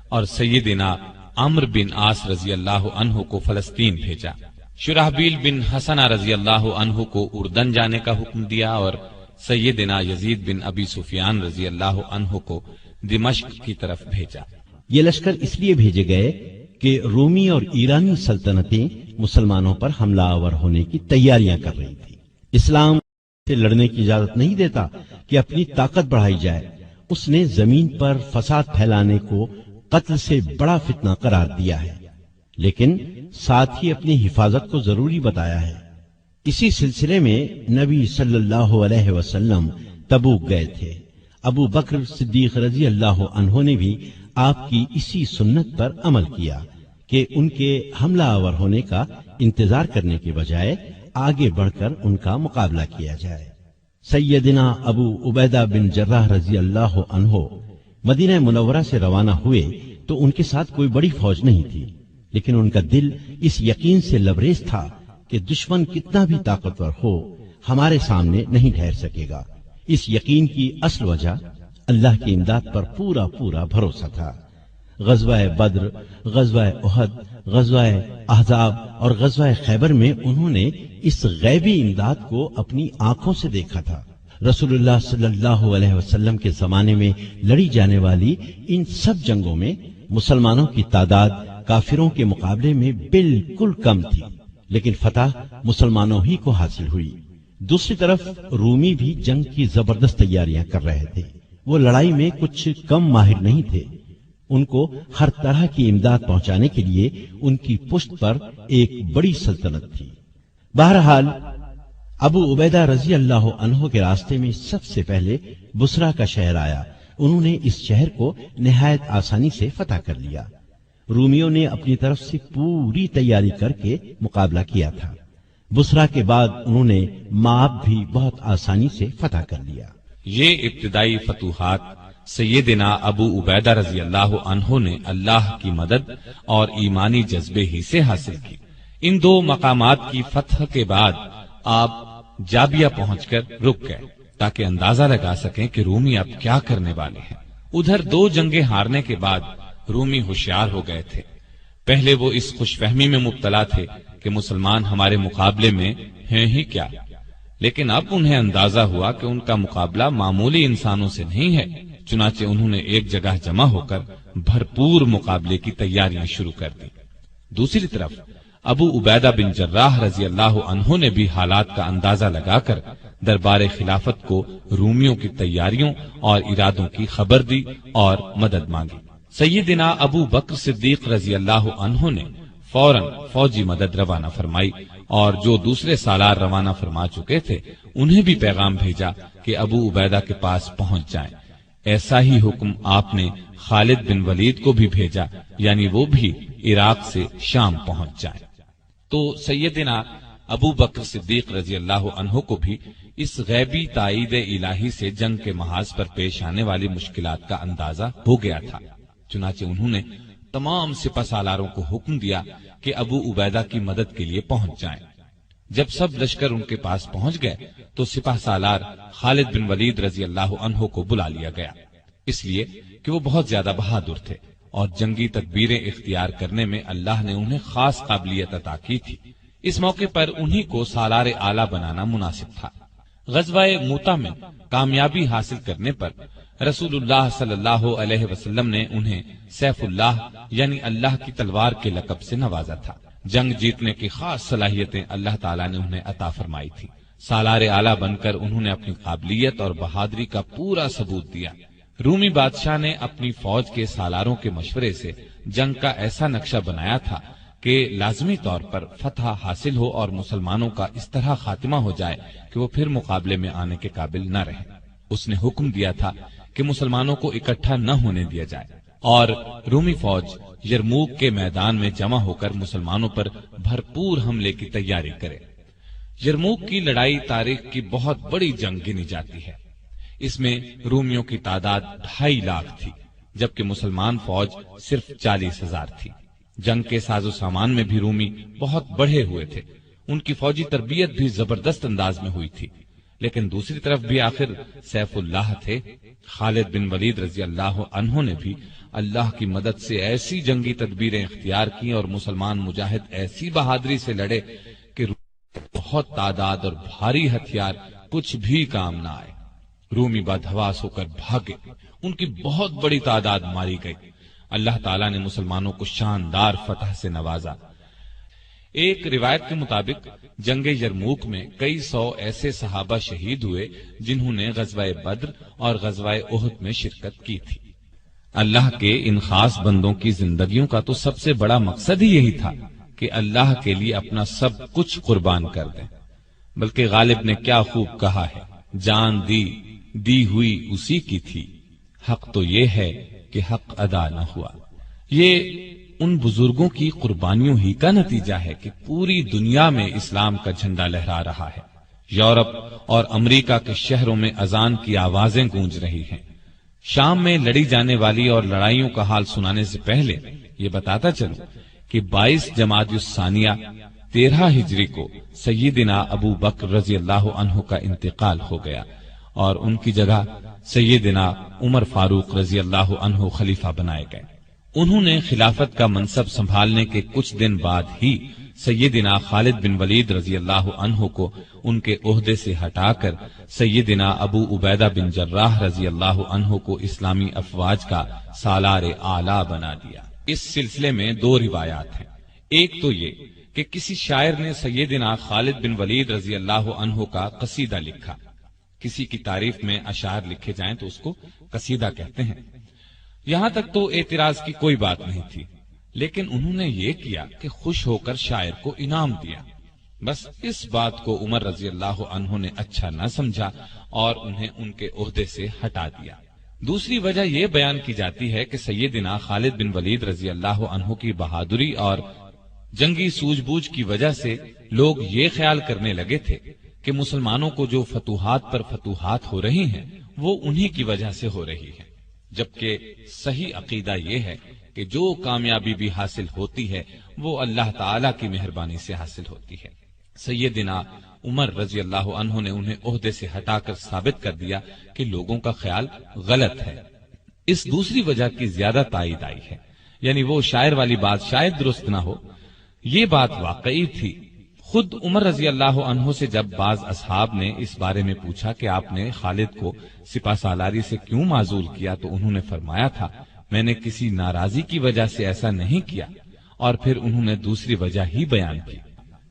اور سیدنا عمرو بن عاص رضی اللہ عنہ کو فلسطین بھیجا۔ شرحبیل بن حسنہ رضی اللہ عنہ کو اردن جانے کا حکم دیا اور سیدنا یزید بن ابی سفیان رضی اللہ عنہ کو دمشق کی طرف بھیجا۔ یہ لشکر اس لیے بھیجے گئے کہ رومی اور ایرانی سلطنتیں مسلمانوں پر حملہ آور ہونے کی تیاریاں کر رہی تھی۔ اسلام سے لڑنے کی اجازت نہیں دیتا کہ اپنی طاقت بڑھائی جائے، اس نے زمین پر فساد پھیلانے کو قتل سے بڑا فتنہ قرار دیا ہے، لیکن ساتھ ہی اپنی حفاظت کو ضروری بتایا ہے۔ اسی سلسلے میں نبی صلی اللہ علیہ وسلم تبوک گئے تھے۔ ابو بکر صدیق رضی اللہ عنہ نے بھی آپ کی اسی سنت پر عمل کیا کہ ان کے حملہ آور ہونے کا انتظار کرنے کے بجائے آگے بڑھ کر ان کا مقابلہ کیا جائے۔ سیدنا ابو عبیدہ بن جراح رضی اللہ عنہ مدینہ منورہ سے روانہ ہوئے تو ان کے ساتھ کوئی بڑی فوج نہیں تھی، لیکن ان کا دل اس یقین سے لبریز تھا کہ دشمن کتنا بھی طاقتور ہو ہمارے سامنے نہیں ٹھہر سکے گا۔ اس یقین کی اصل وجہ اللہ کی امداد پر پورا بھروسہ تھا۔ غزوہ بدر، غزوہ احد، غزوہ احزاب اور غزوہ خیبر میں انہوں نے اس غیبی امداد کو اپنی آنکھوں سے دیکھا تھا۔ رسول اللہ صلی اللہ علیہ وسلم کے زمانے میں لڑی جانے والی ان سب جنگوں میں مسلمانوں کی تعداد کافروں کے مقابلے میں بالکل کم تھی، لیکن فتح مسلمانوں ہی کو حاصل ہوئی۔ دوسری طرف رومی بھی جنگ کی زبردست تیاریاں کر رہے تھے۔ وہ لڑائی میں کچھ کم ماہر نہیں تھے، ان کو ہر طرح کی امداد پہنچانے کے لیے ان کی پشت پر ایک بڑی سلطنت تھی۔ بہرحال ابو عبیدہ رضی اللہ عنہ کے راستے میں سب سے پہلے بصرہ کا شہر آیا۔ انہوں نے اس شہر کو نہایت آسانی سے فتح کر لیا۔ رومیوں نے اپنی طرف سے پوری تیاری کر کے مقابلہ کیا تھا۔ بصرہ کے بعد انہوں نے مآب بھی بہت آسانی سے فتح کر لیا۔ یہ ابتدائی فتوحات سیدنا ابو عبیدہ رضی اللہ عنہ نے اللہ کی مدد اور ایمانی جذبے ہی سے حاصل کی۔ ان دو مقامات کی فتح کے بعد آپ جابیہ پہنچ کر رک گئے۔ تاکہ اندازہ لگا سکیں کہ رومی اب کیا کرنے والے ہیں۔ ادھر 2 جنگیں ہارنے کے بعد رومی ہوشیار ہو گئے تھے۔ پہلے وہ اس خوش فہمی میں مبتلا تھے کہ مسلمان ہمارے مقابلے میں ہیں ہی کیا، لیکن اب انہیں اندازہ ہوا کہ ان کا مقابلہ معمولی انسانوں سے نہیں ہے۔ چنانچہ انہوں نے ایک جگہ جمع ہو کر بھرپور مقابلے کی تیاریاں شروع کر دی۔ دوسری طرف ابو عبیدہ بن جراح رضی اللہ عنہ نے بھی حالات کا اندازہ لگا کر دربار خلافت کو رومیوں کی تیاریوں اور ارادوں کی خبر دی اور مدد مانگی۔ سیدنا ابو بکر صدیق رضی اللہ عنہ نے فوراً فوجی مدد روانہ فرمائی، اور جو دوسرے سالار روانہ فرما چکے تھے انہیں بھی پیغام بھیجا کہ ابو عبیدہ کے پاس پہنچ جائیں۔ ایسا ہی حکم آپ نے خالد بن ولید کو بھی بھیجا، یعنی وہ بھی عراق سے شام پہنچ جائیں۔ تو سیدنا ابو بکر صدیق رضی اللہ عنہ کو بھی اس غیبی تائید الہی سے جنگ کے محاذ پر پیش آنے والی مشکلات کا اندازہ ہو گیا تھا۔ چنانچہ انہوں نے تمام سپہ سالاروں کو حکم دیا کہ ابو عبیدہ کی مدد کے لیے پہنچ جائیں۔ جب سب لشکر ان کے پاس پہنچ گئے تو سپہ سالار خالد بن ولید رضی اللہ عنہ کو بلا لیا گیا، اس لیے کہ وہ بہت زیادہ بہادر تھے اور جنگی تدبیریں اختیار کرنے میں اللہ نے انہیں خاص قابلیت عطا کی تھی۔ اس موقع پر انہی کو سالار اعلیٰ بنانا مناسب تھا۔ غزوہ موتا میں کامیابی حاصل کرنے پر رسول اللہ صلی اللہ علیہ وسلم نے انہیں سیف اللہ یعنی اللہ کی تلوار کے لقب سے نوازا تھا۔ جنگ جیتنے کی خاص صلاحیتیں اللہ تعالیٰ نے انہیں عطا فرمائی تھی۔ سالار اعلیٰ بن کر انہوں نے اپنی قابلیت اور بہادری کا پورا ثبوت دیا۔ رومی بادشاہ نے اپنی فوج کے سالاروں کے مشورے سے جنگ کا ایسا نقشہ بنایا تھا کہ لازمی طور پر فتح حاصل ہو اور مسلمانوں کا اس طرح خاتمہ ہو جائے کہ وہ پھر مقابلے میں آنے کے قابل نہ رہیں۔ اس نے حکم دیا تھا کہ مسلمانوں کو اکٹھا نہ ہونے دیا جائے اور رومی فوج یرموک کے میدان میں جمع ہو کر مسلمانوں پر بھرپور حملے کی تیاری کرے۔ یرموک کی لڑائی تاریخ کی بہت بڑی جنگ گنی جاتی ہے۔ اس میں رومیوں کی تعداد 2.5 لاکھ تھی، جبکہ مسلمان فوج صرف 40,000 تھی۔ جنگ کے ساز و سامان میں بھی رومی بہت بڑھے ہوئے تھے، ان کی فوجی تربیت بھی زبردست انداز میں ہوئی تھی، لیکن دوسری طرف بھی آخر سیف اللہ تھے۔ خالد بن ولید رضی اللہ عنہ نے بھی اللہ کی مدد سے ایسی جنگی تدبیریں اختیار کی اور مسلمان مجاہد ایسی بہادری سے لڑے کہ بہت تعداد اور بھاری ہتھیار کچھ بھی کام نہ آئے۔ رومی بدحواس ہو کر بھاگے، ان کی بہت بڑی تعداد ماری گئی۔ اللہ تعالیٰ نے مسلمانوں کو شاندار فتح سے نوازا۔ ایک روایت کے مطابق جنگ یرموک میں کئی 100 ایسے صحابہ شہید ہوئے جنہوں نے غزوہ بدر اور غزوہ احد میں شرکت کی تھی۔ اللہ کے ان خاص بندوں کی زندگیوں کا تو سب سے بڑا مقصد ہی یہی تھا کہ اللہ کے لیے اپنا سب کچھ قربان کر دیں۔ بلکہ غالب نے کیا خوب کہا ہے، جان دی ہوئی اسی کی تھی، حق تو یہ ہے کہ حق ادا نہ ہوا۔ یہ ان بزرگوں کی قربانیوں ہی کا نتیجہ ہے کہ پوری دنیا میں اسلام کا جھنڈا لہرا رہا ہے۔ یورپ اور امریکہ کے شہروں میں اذان کی آوازیں گونج رہی ہیں۔ شام میں لڑی جانے والی اور لڑائیوں کا حال سنانے سے پہلے یہ بتاتا چلوں کہ 22 جمادی الثانیہ 13 ہجری کو سیدنا ابو بکر رضی اللہ عنہ کا انتقال ہو گیا اور ان کی جگہ سیدنا عمر فاروق رضی اللہ عنہ خلیفہ بنائے گئے۔ انہوں نے خلافت کا منصب سنبھالنے کے کچھ دن بعد ہی سیدنا خالد بن ولید رضی اللہ عنہ کو ان کے عہدے سے ہٹا کر سیدنا ابو عبیدہ بن جراح رضی اللہ عنہ کو اسلامی افواج کا سالار اعلیٰ بنا دیا۔ اس سلسلے میں 2 روایات ہیں۔ ایک تو یہ کہ کسی شاعر نے سیدنا خالد بن ولید رضی اللہ عنہ کا قصیدہ لکھا۔ کسی کی تعریف میں اشعار لکھے جائیں تو اس کو قصیدہ کہتے ہیں۔ یہاں تک تو اعتراض کی کوئی بات نہیں تھی، لیکن انہوں نے یہ کیا کہ خوش ہو کر شاعر کو انعام دیا۔ بس اس بات کو عمر رضی اللہ عنہ نے اچھا نہ سمجھا اور انہیں ان کے عہدے سے ہٹا دیا۔ دوسری وجہ یہ بیان کی جاتی ہے کہ سیدنا خالد بن ولید رضی اللہ عنہ کی بہادری اور جنگی سوجھ بوجھ کی وجہ سے لوگ یہ خیال کرنے لگے تھے کہ مسلمانوں کو جو فتوحات پر فتوحات ہو رہی ہیں وہ انہی کی وجہ سے ہو رہی ہے، جبکہ صحیح عقیدہ یہ ہے کہ جو کامیابی بھی حاصل ہوتی ہے وہ اللہ تعالی کی مہربانی سے حاصل ہوتی ہے۔ سیدنا عمر رضی اللہ عنہ نے انہیں عہدے سے ہٹا کر ثابت کر دیا کہ لوگوں کا خیال غلط ہے۔ اس دوسری وجہ کی زیادہ تائید آئی ہے، یعنی وہ شاعر والی بات شاید درست نہ ہو، یہ بات واقعی تھی۔ خود عمر رضی اللہ عنہ سے جب بعض اصحاب نے اس بارے میں پوچھا کہ آپ نے خالد کو سپہ سالاری سے کیوں معزول کیا، تو انہوں نے فرمایا تھا میں نے کسی ناراضی کی وجہ سے ایسا نہیں کیا، اور پھر انہوں نے دوسری وجہ ہی بیان کی۔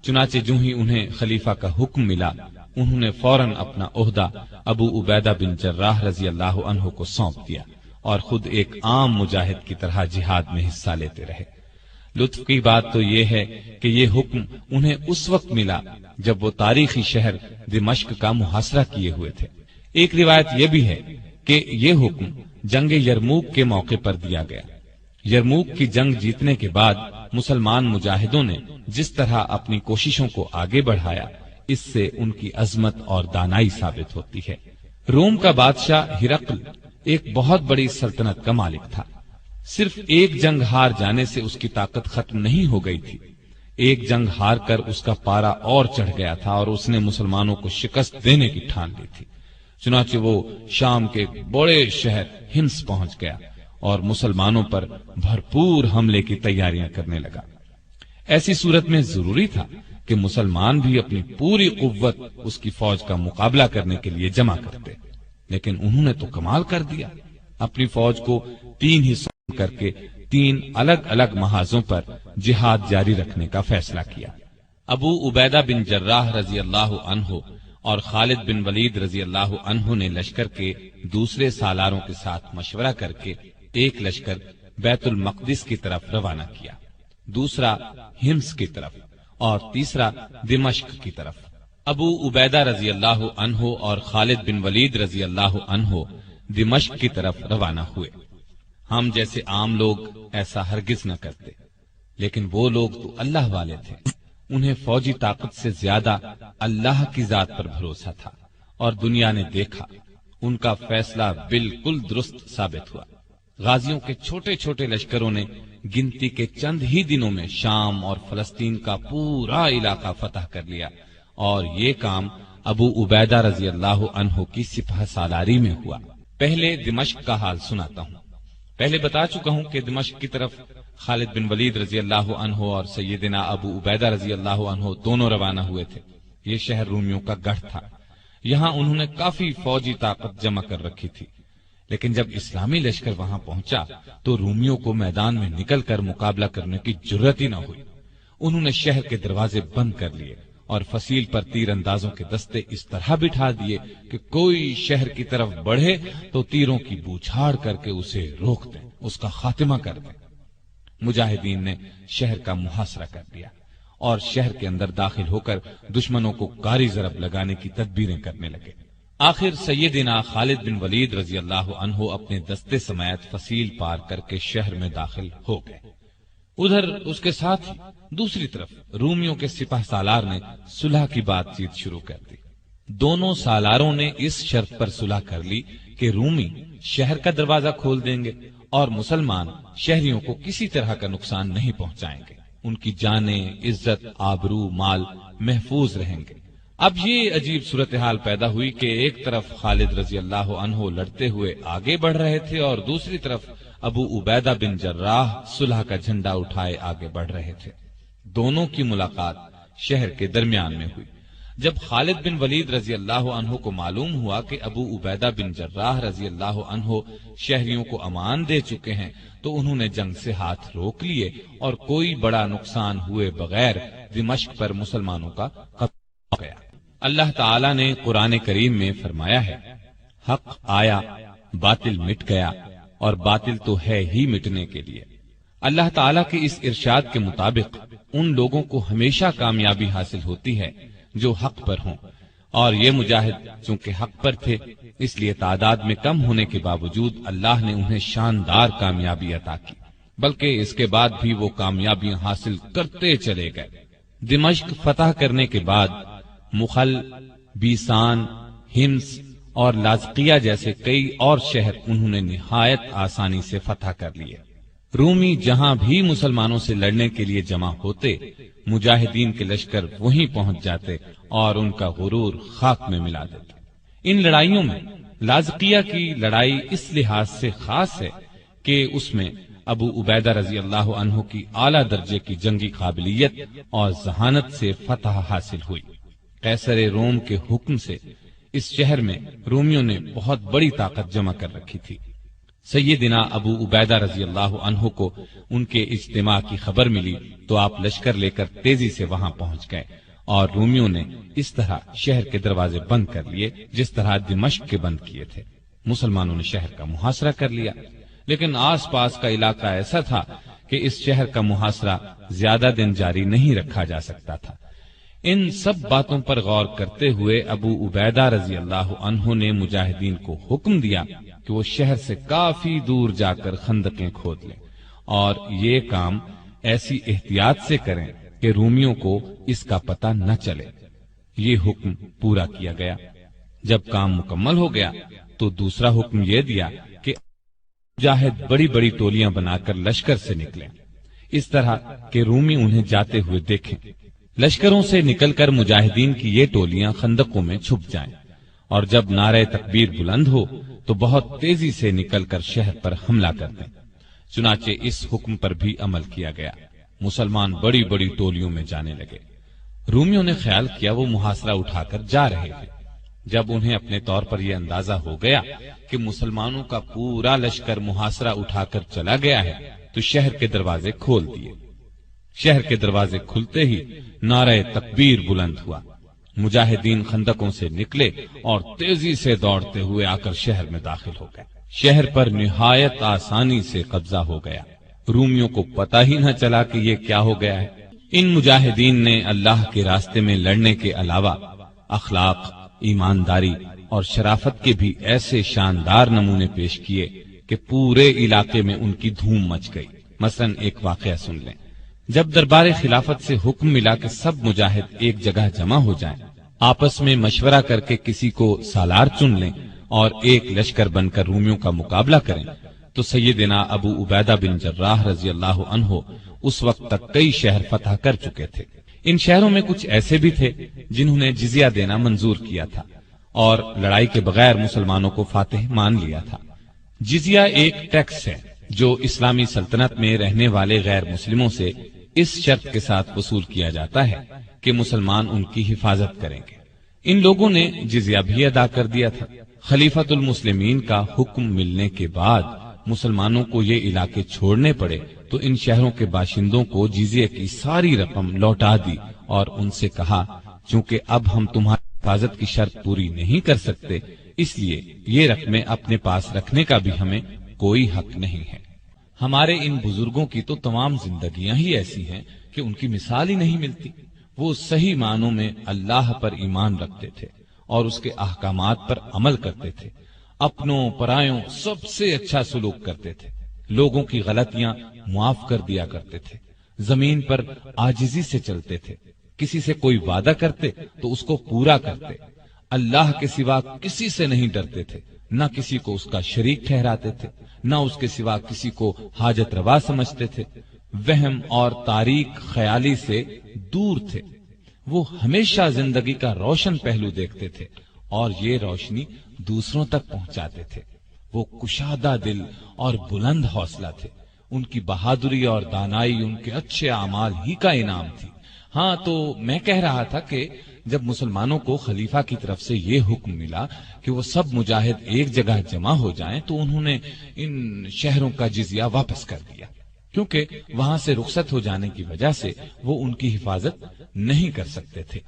چنانچہ جو ہی انہیں خلیفہ کا حکم ملا، انہوں نے فوراً اپنا عہدہ ابو عبیدہ بن جراح رضی اللہ عنہ کو سونپ دیا اور خود ایک عام مجاہد کی طرح جہاد میں حصہ لیتے رہے۔ لطف کی بات تو یہ ہے کہ یہ حکم انہیں اس وقت ملا جب وہ تاریخی شہر دمشق کا محاصرہ کیے ہوئے تھے۔ ایک روایت یہ بھی ہے کہ یہ حکم جنگ یرموک کے موقع پر دیا گیا۔ یرموک کی جنگ جیتنے کے بعد مسلمان مجاہدوں نے جس طرح اپنی کوششوں کو آگے بڑھایا، اس سے ان کی عظمت اور دانائی ثابت ہوتی ہے۔ روم کا بادشاہ ہرقل ایک بہت بڑی سلطنت کا مالک تھا۔ صرف ایک جنگ ہار جانے سے اس کی طاقت ختم نہیں ہو گئی تھی، ایک جنگ ہار کر اس کا پارا اور چڑھ گیا تھا اور اس نے مسلمانوں کو شکست دینے کی ٹھان لی تھی۔ چنانچہ وہ شام کے بڑے شہر ہمس پہنچ گیا اور مسلمانوں پر بھرپور حملے کی تیاریاں کرنے لگا۔ ایسی صورت میں ضروری تھا کہ مسلمان بھی اپنی پوری قوت اس کی فوج کا مقابلہ کرنے کے لیے جمع کرتے، لیکن انہوں نے تو کمال کر دیا، اپنی فوج کو 3 حصوں کر کے 3 الگ الگ محاذوں پر جہاد جاری رکھنے کا فیصلہ کیا۔ ابو عبیدہ بن جراح رضی اللہ عنہ اور خالد بن ولید رضی اللہ عنہ نے لشکر کے دوسرے سالاروں کے ساتھ مشورہ کر کے ایک لشکر بیت المقدس کی طرف روانہ کیا، دوسرا ہمس کی طرف اور تیسرا دمشق کی طرف۔ ابو عبیدہ رضی اللہ عنہ اور خالد بن ولید رضی اللہ عنہ دمشق کی طرف روانہ ہوئے۔ ہم جیسے عام لوگ ایسا ہرگز نہ کرتے، لیکن وہ لوگ تو اللہ والے تھے، انہیں فوجی طاقت سے زیادہ اللہ کی ذات پر بھروسہ تھا، اور دنیا نے دیکھا ان کا فیصلہ بالکل درست ثابت ہوا۔ غازیوں کے چھوٹے چھوٹے لشکروں نے گنتی کے چند ہی دنوں میں شام اور فلسطین کا پورا علاقہ فتح کر لیا، اور یہ کام ابو عبیدہ رضی اللہ عنہ کی سپہ سالاری میں ہوا۔ پہلے دمشق کا حال سناتا ہوں۔ پہلے بتا چکا ہوں کہ دمشق کی طرف خالد بن ولید رضی اللہ عنہ اور سیدنا ابو عبیدہ رضی اللہ عنہ دونوں روانہ ہوئے تھے۔ یہ شہر رومیوں کا گڑھ تھا، یہاں انہوں نے کافی فوجی طاقت جمع کر رکھی تھی، لیکن جب اسلامی لشکر وہاں پہنچا تو رومیوں کو میدان میں نکل کر مقابلہ کرنے کی جرأت ہی نہ ہوئی۔ انہوں نے شہر کے دروازے بند کر لیے اور فصیل پر تیر اندازوں کے دستے اس طرح بٹھا دیے کہ کوئی شہر کی طرف بڑھے تو تیروں کی بوچھاڑ کر کے اسے روک دیں، اس کا خاتمہ کر دیں۔ مجاہدین نے شہر کا محاصرہ کر دیا اور شہر کے اندر داخل ہو کر دشمنوں کو کاری ضرب لگانے کی تدبیریں کرنے لگے۔ آخر سیدنا خالد بن ولید رضی اللہ عنہ اپنے دستے سمیت فصیل پار کر کے شہر میں داخل ہو گئے۔ ادھر اس کے ساتھ ہی دوسری طرف رومیوں کے سپہ سالار نے صلح کی بات چیت شروع کر دی۔ دونوں سالاروں نے اس شرط پر صلح کر لی کہ رومی شہر کا دروازہ کھول دیں گے اور مسلمان شہریوں کو کسی طرح کا نقصان نہیں پہنچائیں گے، ان کی جانیں، عزت، آبرو، مال محفوظ رہیں گے۔ اب یہ عجیب صورتحال پیدا ہوئی کہ ایک طرف خالد رضی اللہ عنہ لڑتے ہوئے آگے بڑھ رہے تھے اور دوسری طرف ابو عبیدہ بن جراح صلح کا جھنڈا اٹھائے آگے بڑھ رہے تھے۔ دونوں کی ملاقات شہر کے درمیان میں ہوئی۔ جب خالد بن ولید رضی اللہ عنہ کو معلوم ہوا کہ ابو عبیدہ بن جراح رضی اللہ عنہ شہریوں کو امان دے چکے ہیں تو انہوں نے جنگ سے ہاتھ روک لیے اور کوئی بڑا نقصان ہوئے بغیر دمشق پر مسلمانوں کا قبضہ ہو گیا۔ اللہ تعالی نے قرآن کریم میں فرمایا ہے، حق آیا، باطل مٹ گیا، اور باطل تو ہے ہی مٹنے کے لیے۔ اللہ تعالیٰ کے اس ارشاد کے مطابق ان لوگوں کو ہمیشہ کامیابی حاصل ہوتی ہے جو حق پر ہوں، اور یہ مجاہد چونکہ حق پر تھے اس لیے تعداد میں کم ہونے کے باوجود اللہ نے انہیں شاندار کامیابی عطا کی، بلکہ اس کے بعد بھی وہ کامیابیاں حاصل کرتے چلے گئے۔ دمشق فتح کرنے کے بعد مخل، بیسان، ہمس اور لاذقیہ جیسے کئی اور شہر انہوں نے نہایت آسانی سے فتح کر لیے۔ رومی جہاں بھی مسلمانوں سے لڑنے کے لیے جمع ہوتے، مجاہدین کے لشکر وہیں پہنچ جاتے اور ان کا غرور خاک میں ملا دیتے۔ ان لڑائیوں میں لازقیہ کی لڑائی اس لحاظ سے خاص ہے کہ اس میں ابو عبیدہ رضی اللہ عنہ کی اعلیٰ درجے کی جنگی قابلیت اور ذہانت سے فتح حاصل ہوئی۔ قیصر روم کے حکم سے اس شہر میں رومیوں نے بہت بڑی طاقت جمع کر رکھی تھی۔ سیدنا ابو عبیدہ رضی اللہ عنہ کو ان کے اجتماع کی خبر ملی تو آپ لشکر لے کر تیزی سے وہاں پہنچ گئے اور رومیوں نے اس طرح شہر کے دروازے بند کر لیے جس طرح دمشق کے بند کیے تھے۔ مسلمانوں نے شہر کا محاصرہ کر لیا، لیکن آس پاس کا علاقہ ایسا تھا کہ اس شہر کا محاصرہ زیادہ دن جاری نہیں رکھا جا سکتا تھا۔ ان سب باتوں پر غور کرتے ہوئے ابو عبیدہ رضی اللہ عنہ نے مجاہدین کو حکم دیا کہ وہ شہر سے کافی دور جا کر خندقیں کھود لیں اور یہ کام ایسی احتیاط سے کریں کہ رومیوں کو اس کا پتہ نہ چلے۔ یہ حکم پورا کیا گیا۔ جب کام مکمل ہو گیا تو دوسرا حکم یہ دیا کہ مجاہد بڑی بڑی ٹولیاں بنا کر لشکر سے نکلیں، اس طرح کہ رومی انہیں جاتے ہوئے دیکھیں۔ لشکروں سے نکل کر مجاہدین کی یہ ٹولیاں خندقوں میں چھپ جائیں اور جب نعرہ تکبیر بلند ہو تو بہت تیزی سے نکل کر شہر پر حملہ کر دیں۔ چنانچہ اس حکم پر بھی عمل کیا گیا۔ مسلمان بڑی بڑی ٹولیوں میں جانے لگے۔ رومیوں نے خیال کیا وہ محاصرہ اٹھا کر جا رہے ہیں۔ جب انہیں اپنے طور پر یہ اندازہ ہو گیا کہ مسلمانوں کا پورا لشکر محاصرہ اٹھا کر چلا گیا ہے تو شہر کے دروازے کھول دیے۔ شہر کے دروازے کھلتے ہی نعرہ تکبیر بلند ہوا۔ مجاہدین خندقوں سے نکلے اور تیزی سے دوڑتے ہوئے آ کر شہر میں داخل ہو گئے۔ شہر پر نہایت آسانی سے قبضہ ہو گیا۔ رومیوں کو پتہ ہی نہ چلا کہ یہ کیا ہو گیا ہے۔ ان مجاہدین نے اللہ کے راستے میں لڑنے کے علاوہ اخلاق، ایمانداری اور شرافت کے بھی ایسے شاندار نمونے پیش کیے کہ پورے علاقے میں ان کی دھوم مچ گئی۔ مثلا ایک واقعہ سن لیں۔ جب دربار خلافت سے حکم ملا کہ سب مجاہد ایک جگہ جمع ہو جائیں، آپس میں مشورہ کر کے کسی کو سالار چن لیں اور ایک لشکر بن کر رومیوں کا مقابلہ کریں، تو سیدنا ابو عبیدہ بن جراح رضی اللہ عنہ اس وقت تک کئی شہر فتح کر چکے تھے۔ ان شہروں میں کچھ ایسے بھی تھے جنہوں نے جزیہ دینا منظور کیا تھا اور لڑائی کے بغیر مسلمانوں کو فاتح مان لیا تھا۔ جزیہ ایک ٹیکس ہے جو اسلامی سلطنت میں رہنے والے غیر مسلموں سے اس شرط کے ساتھ وصول کیا جاتا ہے کہ مسلمان ان کی حفاظت کریں گے۔ ان لوگوں نے جزیہ بھی ادا کر دیا تھا۔ خلیفۃ المسلمین کا حکم ملنے کے بعد مسلمانوں کو یہ علاقے چھوڑنے پڑے تو ان شہروں کے باشندوں کو جزیے کی ساری رقم لوٹا دی اور ان سے کہا چونکہ اب ہم تمہاری حفاظت کی شرط پوری نہیں کر سکتے، اس لیے یہ رقمیں اپنے پاس رکھنے کا بھی ہمیں کوئی حق نہیں ہے۔ ہمارے ان بزرگوں کی تو تمام زندگیاں ہی ایسی ہیں کہ ان کی مثال ہی نہیں ملتی۔ وہ صحیح معنوں میں اللہ پر ایمان رکھتے تھے اور اس کے احکامات پر عمل کرتے تھے، اپنوں پرایوں سب سے اچھا سلوک کرتے تھے، لوگوں کی غلطیاں معاف کر دیا کرتے تھے، زمین پر عاجزی سے چلتے تھے، کسی سے کوئی وعدہ کرتے تو اس کو پورا کرتے، اللہ کے سوا کسی سے نہیں ڈرتے تھے، نہ کسی کو اس کا شریک ٹھہراتے تھے، نہ اس کے سوا کسی کو حاجت روا سمجھتے تھے، وہم اور تاریک خیالی سے دور تھے۔ وہ ہمیشہ زندگی کا روشن پہلو دیکھتے تھے اور یہ روشنی دوسروں تک پہنچاتے تھے۔ وہ کشادہ دل اور بلند حوصلہ تھے۔ ان کی بہادری اور دانائی ان کے اچھے اعمال ہی کا انعام تھی۔ ہاں، تو میں کہہ رہا تھا کہ جب مسلمانوں کو خلیفہ کی طرف سے یہ حکم ملا کہ وہ سب مجاہد ایک جگہ جمع ہو جائیں تو انہوں نے ان شہروں کا جزیہ واپس کر دیا، کیونکہ وہاں سے رخصت ہو جانے کی وجہ سے وہ ان کی حفاظت نہیں کر سکتے تھے۔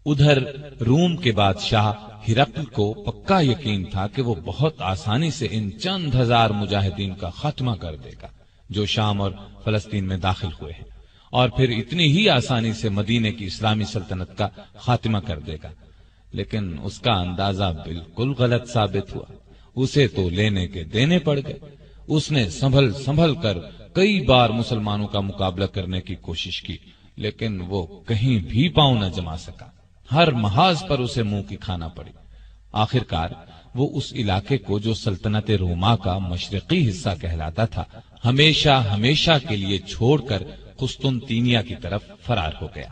ادھر روم کے بادشاہ ہرقل کو پکا یقین تھا کہ وہ بہت آسانی سے ان چند ہزار مجاہدین کا خاتمہ کر دے گا جو شام اور فلسطین میں داخل ہوئے ہیں، اور پھر اتنی ہی آسانی سے مدینے کی اسلامی سلطنت کا خاتمہ کر دے گا۔ لیکن اس کا اندازہ بالکل غلط ثابت ہوا۔ اسے تو لینے کے دینے پڑ گئے۔ اس نے سنبھل کر کئی بار مسلمانوں کا مقابلہ کرنے کی کوشش کی، لیکن وہ کہیں بھی پاؤں نہ جما سکا۔ ہر محاذ پر اسے منہ کی کھانا پڑی۔ آخرکار وہ اس علاقے کو جو سلطنت روما کا مشرقی حصہ کہلاتا تھا ہمیشہ ہمیشہ کے لیے چھوڑ کر قسطنطینیہ کی طرف فرار ہو گیا۔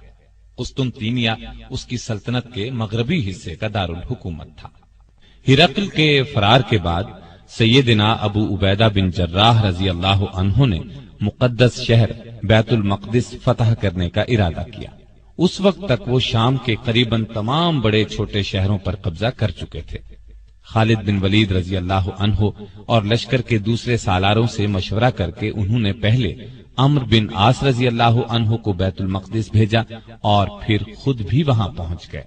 قسطنطینیہ اس کی سلطنت کے مغربی حصے کا دارالحکومت تھا۔ ہرقل کے فرار کے بعد سیدنا ابو عبیدہ بن جراح رضی اللہ عنہ نے مقدس شہر بیت المقدس فتح کرنے کا ارادہ کیا۔ اس وقت تک وہ شام کے قریباً تمام بڑے چھوٹے شہروں پر قبضہ کر چکے تھے۔ خالد بن ولید رضی اللہ عنہ اور لشکر کے دوسرے سالاروں سے مشورہ کر کے انہوں نے پہلے عمرو بن عاص رضی اللہ عنہ کو بیت المقدس بھیجا اور پھر خود بھی وہاں پہنچ گئے۔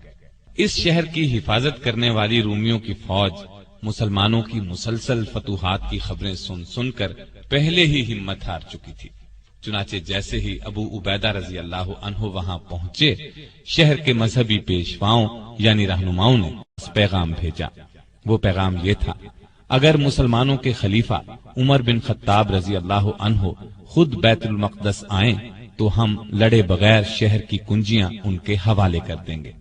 اس شہر کی حفاظت کرنے والی رومیوں کی فوج مسلمانوں کی مسلسل فتوحات کی خبریں سن سن کر پہلے ہی ہمت ہار چکی تھی۔ چنانچہ جیسے ہی ابو عبیدہ رضی اللہ عنہ وہاں پہنچے، شہر کے مذہبی پیشواؤں یعنی رہنماؤں نے پیغام بھیجا۔ وہ پیغام یہ تھا، اگر مسلمانوں کے خلیفہ عمر بن خطاب رضی اللہ عنہ خود بیت المقدس آئیں تو ہم لڑے بغیر شہر کی کنجیاں ان کے حوالے کر دیں گے۔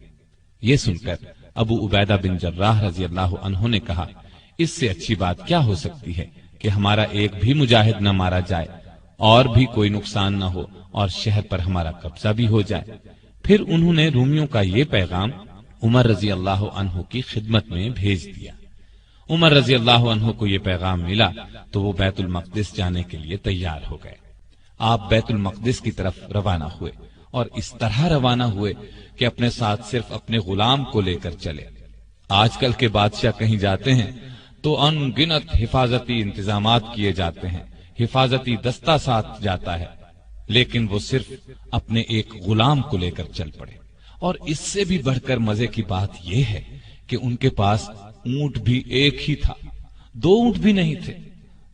یہ سن کر ابو عبیدہ بن جراح رضی اللہ عنہ نے کہا، اس سے اچھی بات کیا ہو سکتی ہے کہ ہمارا ایک بھی مجاہد نہ مارا جائے اور بھی کوئی نقصان نہ ہو اور شہر پر ہمارا قبضہ بھی ہو جائے۔ پھر انہوں نے رومیوں کا یہ پیغام عمر رضی اللہ عنہ کی خدمت میں بھیج دیا۔ عمر رضی اللہ عنہ کو یہ پیغام ملا تو وہ بیت المقدس جانے کے لیے تیار ہو گئے۔ آپ بیت المقدس کی طرف روانہ ہوئے اور اس طرح روانہ ہوئے کہ اپنے ساتھ صرف اپنے غلام کو لے کر چلے۔ آج کل کے بادشاہ کہیں جاتے ہیں تو ان گنت حفاظتی انتظامات کیے جاتے ہیں، حفاظتی دستہ ساتھ جاتا ہے، لیکن وہ صرف اپنے ایک غلام کو لے کر چل پڑے۔ اور اس سے بھی بڑھ کر مزے کی بات یہ ہے کہ ان کے پاس اونٹ بھی ایک ہی تھا، دو اونٹ بھی نہیں تھے،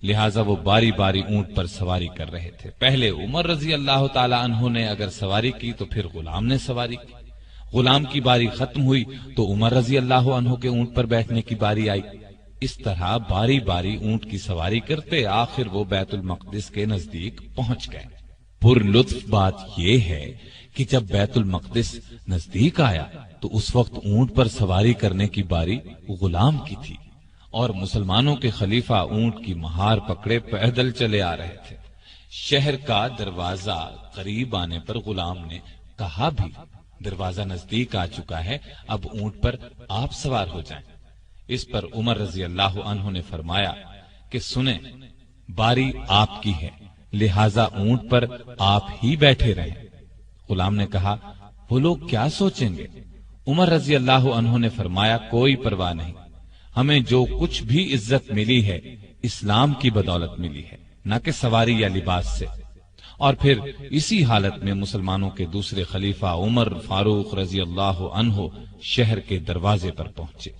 لہٰذا وہ باری باری اونٹ پر سواری کر رہے تھے۔ پہلے عمر رضی اللہ تعالی عنہ نے اگر سواری کی تو پھر غلام نے سواری کی، غلام کی باری ختم ہوئی تو عمر رضی اللہ عنہ کے اونٹ پر بیٹھنے کی باری آئی۔ اس طرح باری باری اونٹ کی سواری کرتے آخر وہ بیت المقدس کے نزدیک پہنچ گئے۔ پر لطف بات یہ ہے کہ جب بیت المقدس نزدیک آیا تو اس وقت اونٹ پر سواری کرنے کی باری غلام کی تھی اور مسلمانوں کے خلیفہ اونٹ کی مہار پکڑے پیدل چلے آ رہے تھے۔ شہر کا دروازہ قریب آنے پر غلام نے کہا بھی، دروازہ نزدیک آ چکا ہے، اب اونٹ پر آپ سوار ہو جائیں۔ اس پر عمر رضی اللہ عنہ نے فرمایا کہ سنیں، باری آپ کی ہے، لہذا اونٹ پر آپ ہی بیٹھے رہیں۔ غلام نے کہا، وہ لوگ کیا سوچیں گے؟ عمر رضی اللہ عنہ نے فرمایا، کوئی پرواہ نہیں، ہمیں جو کچھ بھی عزت ملی ہے اسلام کی بدولت ملی ہے، نہ کہ سواری یا لباس سے۔ اور پھر اسی حالت میں مسلمانوں کے دوسرے خلیفہ عمر فاروق رضی اللہ عنہ شہر کے دروازے پر پہنچے۔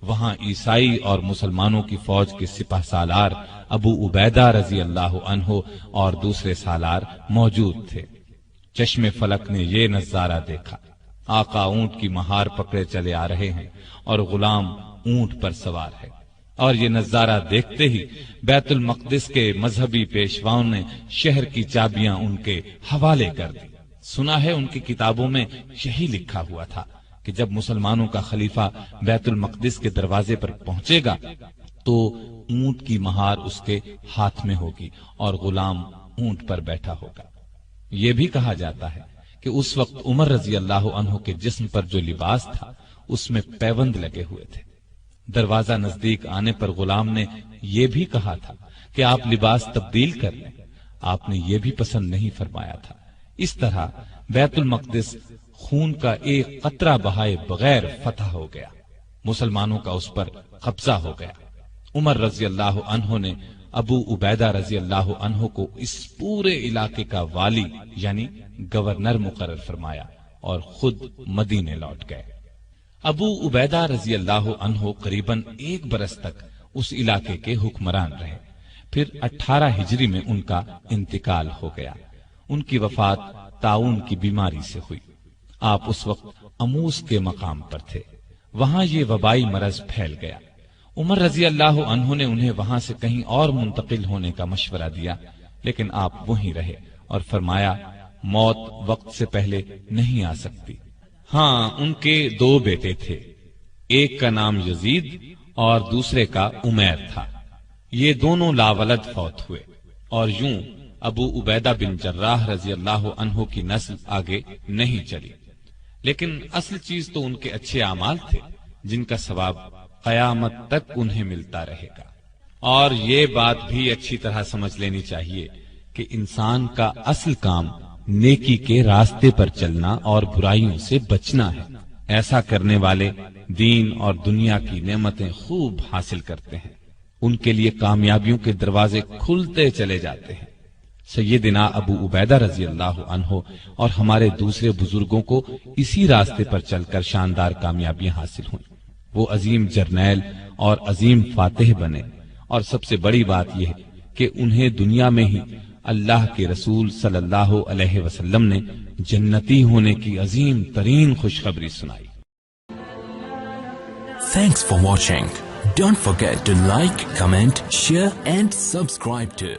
وہاں عیسائی اور مسلمانوں کی فوج کے سپہ سالار ابو عبیدہ رضی اللہ عنہ اور دوسرے سالار موجود تھے۔ چشم فلک نے یہ نظارہ دیکھا، آقا اونٹ کی مہار پکڑے چلے آ رہے ہیں اور غلام اونٹ پر سوار ہے۔ اور یہ نظارہ دیکھتے ہی بیت المقدس کے مذہبی پیشواؤں نے شہر کی چابیاں ان کے حوالے کر دی۔ سنا ہے ان کی کتابوں میں یہی لکھا ہوا تھا کہ جب مسلمانوں کا خلیفہ بیت المقدس کے دروازے پر پہنچے گا تو اونٹ کی مہار اس کے ہاتھ میں ہوگی اور غلام اونٹ پر بیٹھا ہوگا۔ یہ بھی کہا جاتا ہے کہ اس وقت عمر رضی اللہ عنہ کے جسم پر جو لباس تھا اس میں پیوند لگے ہوئے تھے۔ دروازہ نزدیک آنے پر غلام نے یہ بھی کہا تھا کہ آپ لباس تبدیل کر لیں، آپ نے یہ بھی پسند نہیں فرمایا تھا۔ اس طرح بیت المقدس خون کا ایک قطرہ بہائے بغیر فتح ہو گیا، مسلمانوں کا اس پر قبضہ ہو گیا۔ عمر رضی اللہ عنہ نے ابو عبیدہ رضی اللہ عنہ کو اس پورے علاقے کا والی یعنی گورنر مقرر فرمایا اور خود مدینے لوٹ گئے۔ ابو عبیدہ رضی اللہ عنہ قریباً 1 برس تک اس علاقے کے حکمران رہے، پھر 18 ہجری میں ان کا انتقال ہو گیا۔ ان کی وفات طاعون کی بیماری سے ہوئی۔ آپ اس وقت اموس کے مقام پر تھے، وہاں یہ وبائی مرض پھیل گیا۔ عمر رضی اللہ عنہ نے انہیں وہاں سے کہیں اور منتقل ہونے کا مشورہ دیا، لیکن آپ وہیں رہے اور فرمایا موت وقت سے پہلے نہیں آ سکتی۔ ہاں، ان کے 2 بیٹے تھے، ایک کا نام یزید اور دوسرے کا عمیر تھا۔ یہ دونوں لاولد فوت ہوئے، اور یوں ابو عبیدہ بن جراح رضی اللہ عنہ کی نسل آگے نہیں چلی۔ لیکن اصل چیز تو ان کے اچھے اعمال تھے، جن کا ثواب قیامت تک انہیں ملتا رہے گا۔ اور یہ بات بھی اچھی طرح سمجھ لینی چاہیے کہ انسان کا اصل کام نیکی کے راستے پر چلنا اور برائیوں سے بچنا ہے۔ ایسا کرنے والے دین اور دنیا کی نعمتیں خوب حاصل کرتے ہیں، ان کے لیے کامیابیوں کے دروازے کھلتے چلے جاتے ہیں۔ سیدنا ابو عبیدہ رضی اللہ عنہ اور ہمارے دوسرے بزرگوں کو اسی راستے پر چل کر شاندار کامیابیاں حاصل ہوئیں۔ وہ عظیم جرنیل اور عظیم فاتح بنے، اور سب سے بڑی بات یہ ہے کہ انہیں دنیا میں ہی اللہ کے رسول صلی اللہ علیہ وسلم نے جنتی ہونے کی عظیم ترین خوشخبری سنائی۔ Thanks for watching. Don't forget to like, comment, share and subscribe to